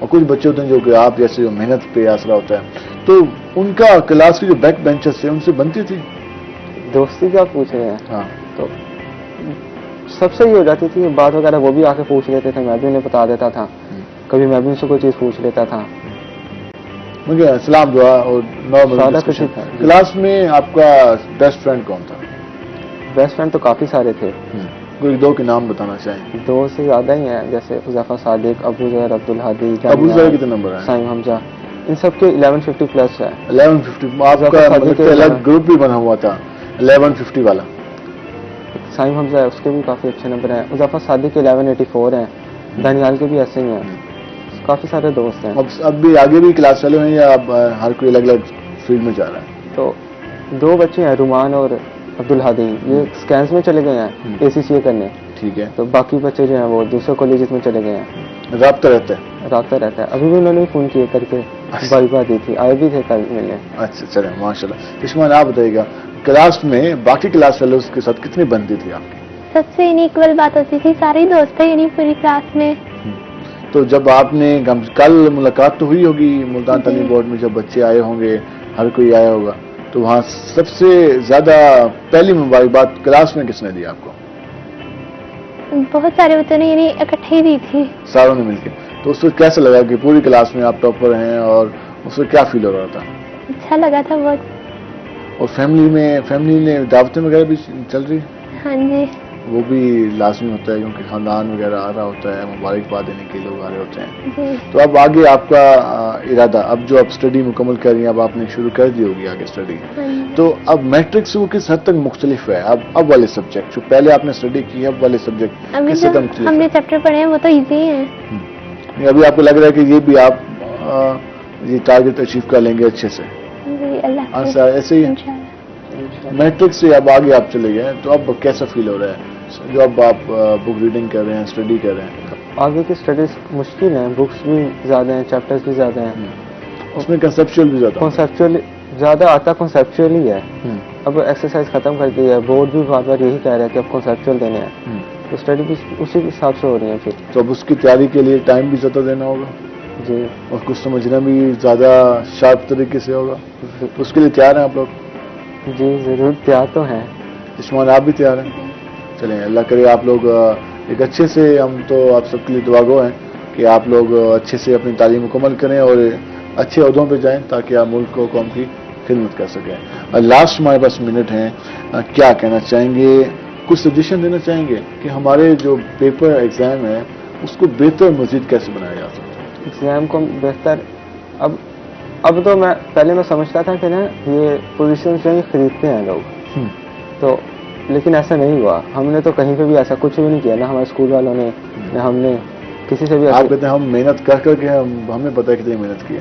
اور کچھ بچے ہوتے ہیں جو کہ آپ جیسے جو محنت پہ آسرا ہوتا ہے، تو ان کا کلاس کے جو بیک بینچرز تھے ان سے بنتی تھی؟ دوستی کیا پوچھ رہے ہیں؟ ہاں، تو سب سے ہی ہو جاتی تھی بات وغیرہ، وہ بھی آ کے پوچھ لیتے تھے، میں بھی انہیں بتا دیتا تھا، کبھی میں بھی ان سے کوئی چیز پوچھ لیتا تھا. مجھے سلام دعا اور سارا نارمل کچھ ڈسکشن. تھا. کلاس میں آپ کا بیسٹ فرینڈ کون تھا؟ بیسٹ فرینڈ تو کافی سارے تھے، کوئی دو کے نام بتانا چاہیں؟ 2 سے زیادہ ہی ہیں، جیسے حذیفہ صادق، ابو ظہر، عبدالہادی، ابو ظہر کتنے نمبر ہیں؟ سائم حمزہ، ان سب کے 1150 پلس ہے. 1150. آپ کا مطلب الگ گروپ بھی بنا ہوا تھا 1150 والا. سائم حمزہ ہے، اس کے بھی کافی اچھے نمبر ہیں. حذیفہ صادق کے 1184 ہیں. دانیال کے بھی ایسے ہی ہیں. کافی سارے دوست ہیں. اب بھی آگے بھی کلاس والے ہیں یا اب ہر کوئی الگ الگ فیلڈ میں جا رہا ہے؟ تو 2 بچے ہیں، رومان اور عبدالہادی، یہ سکینس میں چلے گئے ہیں ACCA کرنے. ٹھیک ہے. تو باقی بچے جو ہیں وہ دوسرے کالجز میں چلے گئے ہیں. رابطہ رہتا ہے؟ رابطہ رہتا ہے. ابھی بھی انہوں نے فون کیے کر کے بائی بات دی تھی، آئے بھی تھے کل ملنے. اچھا چلیں ماشاء اللہ. چشمان آپ بتائیے گا کلاس میں باقی کلاس والوں کے ساتھ کتنی بنتی تھی آپ کی؟ سب سے انیکول بات ہوتی تھی، سارے دوست تھے یعنی پوری کلاس میں. تو جب آپ نے کل ملاقات تو ہوئی ہوگی ملتان تعلیم بورڈ میں، جب بچے آئے ہوں گے، ہر کوئی آیا ہوگا، تو وہاں سب سے زیادہ پہلی مبارکباد کلاس میں کس نے دی آپ کو؟ بہت سارے بچوں نے یعنی اکٹھے ہی دی تھی. ساروں نے مل کے. تو اس وقت کیسا لگا کہ پوری کلاس میں آپ ٹاپر ہیں، اور اس وقت کیا فیل ہو رہا تھا؟ اچھا لگا تھا بہت. اور فیملی نے دعوتیں وغیرہ بھی چل رہی؟ ہاں جی. وہ بھی لازمی ہوتا ہے کیونکہ خاندان وغیرہ آ رہا ہوتا ہے، مبارکباد دینے کے لوگ آ رہے ہوتے ہیں. جی. تو اب آگے آپ کا ارادہ، اب جو آپ اسٹڈی مکمل کر رہی ہیں، اب آپ نے شروع کر دی ہوگی آگے اسٹڈی، تو اب میٹرک سے وہ کس حد تک مختلف ہے؟ اب والے سبجیکٹ جو پہلے آپ نے اسٹڈی کی، اب والے سبجیکٹ کس حد تک مختلف ہم ہے؟ نے چیپٹر پڑھے ہیں وہ تو ایزی ہیں. ابھی آپ کو لگ رہا ہے کہ یہ بھی آپ یہ ٹارگیٹ اچیو کر لیں گے اچھے سے؟ جی اللہ ایسے ہی میٹرک سے اب آگے آپ چلے گئے، تو اب کیسا فیل ہو رہا ہے جو اب آپ بک ریڈنگ کر رہے ہیں، اسٹڈی کر رہے ہیں؟ آگے کی اسٹڈیز مشکل ہیں، بکس بھی زیادہ ہیں، چیپٹرز بھی زیادہ ہیں. اس میں کنسیپچل بھی زیادہ، کنسیپچل زیادہ آتا، کنسیپچل ہی ہے. اب ایکسرسائز ختم کر دی ہے، بورڈ بھی بار بار یہی کہہ رہا ہے کہ اب کنسیپچل دینے ہیں، تو اسٹڈی بھی اسی حساب سے ہو رہی ہے. پھر تو اب اس کی تیاری کے لیے ٹائم بھی زیادہ دینا ہوگا جی، اور کچھ سمجھنا بھی زیادہ شارپ طریقے سے ہوگا. تو اس کے لیے تیار ہیں آپ لوگ؟ جی ضرور تیار تو ہیں. عثمان آپ بھی تیار ہیں؟ چلیں اللہ کرے آپ لوگ ایک اچھے سے، ہم تو آپ سب کے لیے دعا گو ہیں کہ آپ لوگ اچھے سے اپنی تعلیم مکمل کریں اور اچھے عہدوں پہ جائیں تاکہ آپ ملک کو قوم کی خدمت کر سکیں. لاسٹ ہمارے پاس منٹ ہیں، کیا کہنا چاہیں گے، کچھ سجیشن دینا چاہیں گے کہ ہمارے جو پیپر ایگزام ہے اس کو بہتر مزید کیسے بنایا جا سکتا ہے؟ ایگزام کو بہتر، اب تو پہلے میں سمجھتا تھا کہ نا یہ پوزیشن جو ہے خریدتے ہیں لوگ، تو لیکن ایسا نہیں ہوا. ہم نے تو کہیں پہ بھی ایسا کچھ بھی نہیں کیا، نہ ہمارے اسکول والوں نے، نہ ہم نے کسی سے بھی. آپ کہتے ہیں ہم محنت کر کے ہمیں پتہ ہے کتنی محنت کی ہے.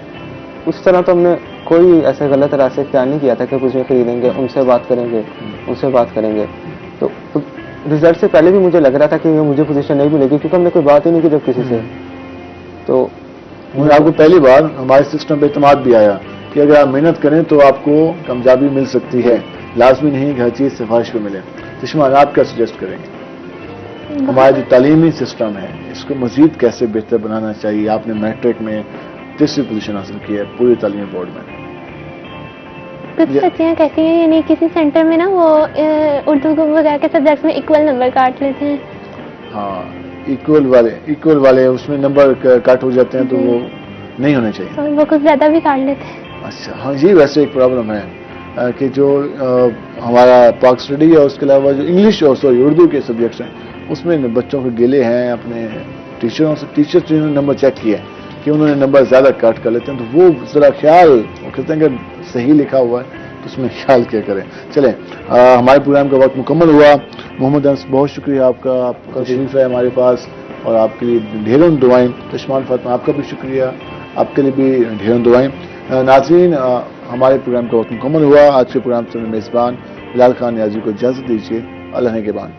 اس طرح تو ہم نے کوئی ایسے غلط راستے اختیار نہیں کیا تھا کہ کچھ خریدیں گے، ان سے بات کریں گے، ان سے بات کریں گے. تو رزلٹ سے پہلے بھی مجھے لگ رہا تھا کہ مجھے پوزیشن نہیں ملے گی کیونکہ ہم نے کوئی بات ہی نہیں کی جب کسی سے. تو آپ کو پہلی بار ہمارے سسٹم پہ اعتماد بھی آیا کہ اگر آپ محنت کریں تو آپ کو کامیابی مل سکتی ہے، لازمی نہیں کہ ہر چیز سفارش پہ ملے. چشمان آپ کیا سجیسٹ کریں گے؟ ہمارا جو تعلیمی سسٹم ہے اس کو مزید کیسے بہتر بنانا چاہیے؟ آپ نے میٹرک میں 3ری پوزیشن حاصل کی ہے پوری تعلیمی بورڈ میں. کچھ بچیاں کہتی ہیں یعنی کسی سینٹر میں نا وہ اردو وغیرہ کے سبجیکٹس میں ایکول نمبر کاٹ لیتے ہیں. ہاں ایکول والے اس میں نمبر کٹ ہو جاتے ہیں تو وہ نہیں ہونے چاہیے. وہ کچھ زیادہ بھی کاٹ لیتے ہیں. اچھا ہاں یہ ویسے ایک پرابلم ہے کہ جو ہمارا پاک اسٹڈی ہے اس کے علاوہ جو انگلش اور اردو کے سبجیکٹس ہیں اس میں بچوں کے گلے ہیں اپنے ٹیچروں سے. ٹیچر جو نے نمبر چیک کیا کہ انہوں نے نمبر زیادہ کٹ کر لیتے ہیں تو وہ ذرا خیال وہ کہتے ہیں کہ صحیح لکھا ہوا ہے تو اس میں خیال کیا کریں. چلیں ہمارے پروگرام کا وقت مکمل ہوا. محمد انس بہت شکریہ آپ کا تشریف ہے ہمارے پاس اور آپ کے لیے ڈھیروں دعائیں. چشمان فاطمہ آپ کا بھی شکریہ، آپ کے لیے بھی ڈھیروں دعائیں. ناظرین ہمارے پروگرام کا وقت مکمل ہوا. آج کے پروگرام سے میزبان بلال خان نیازی کو اجازت دیجیے. اللہ نگہبان.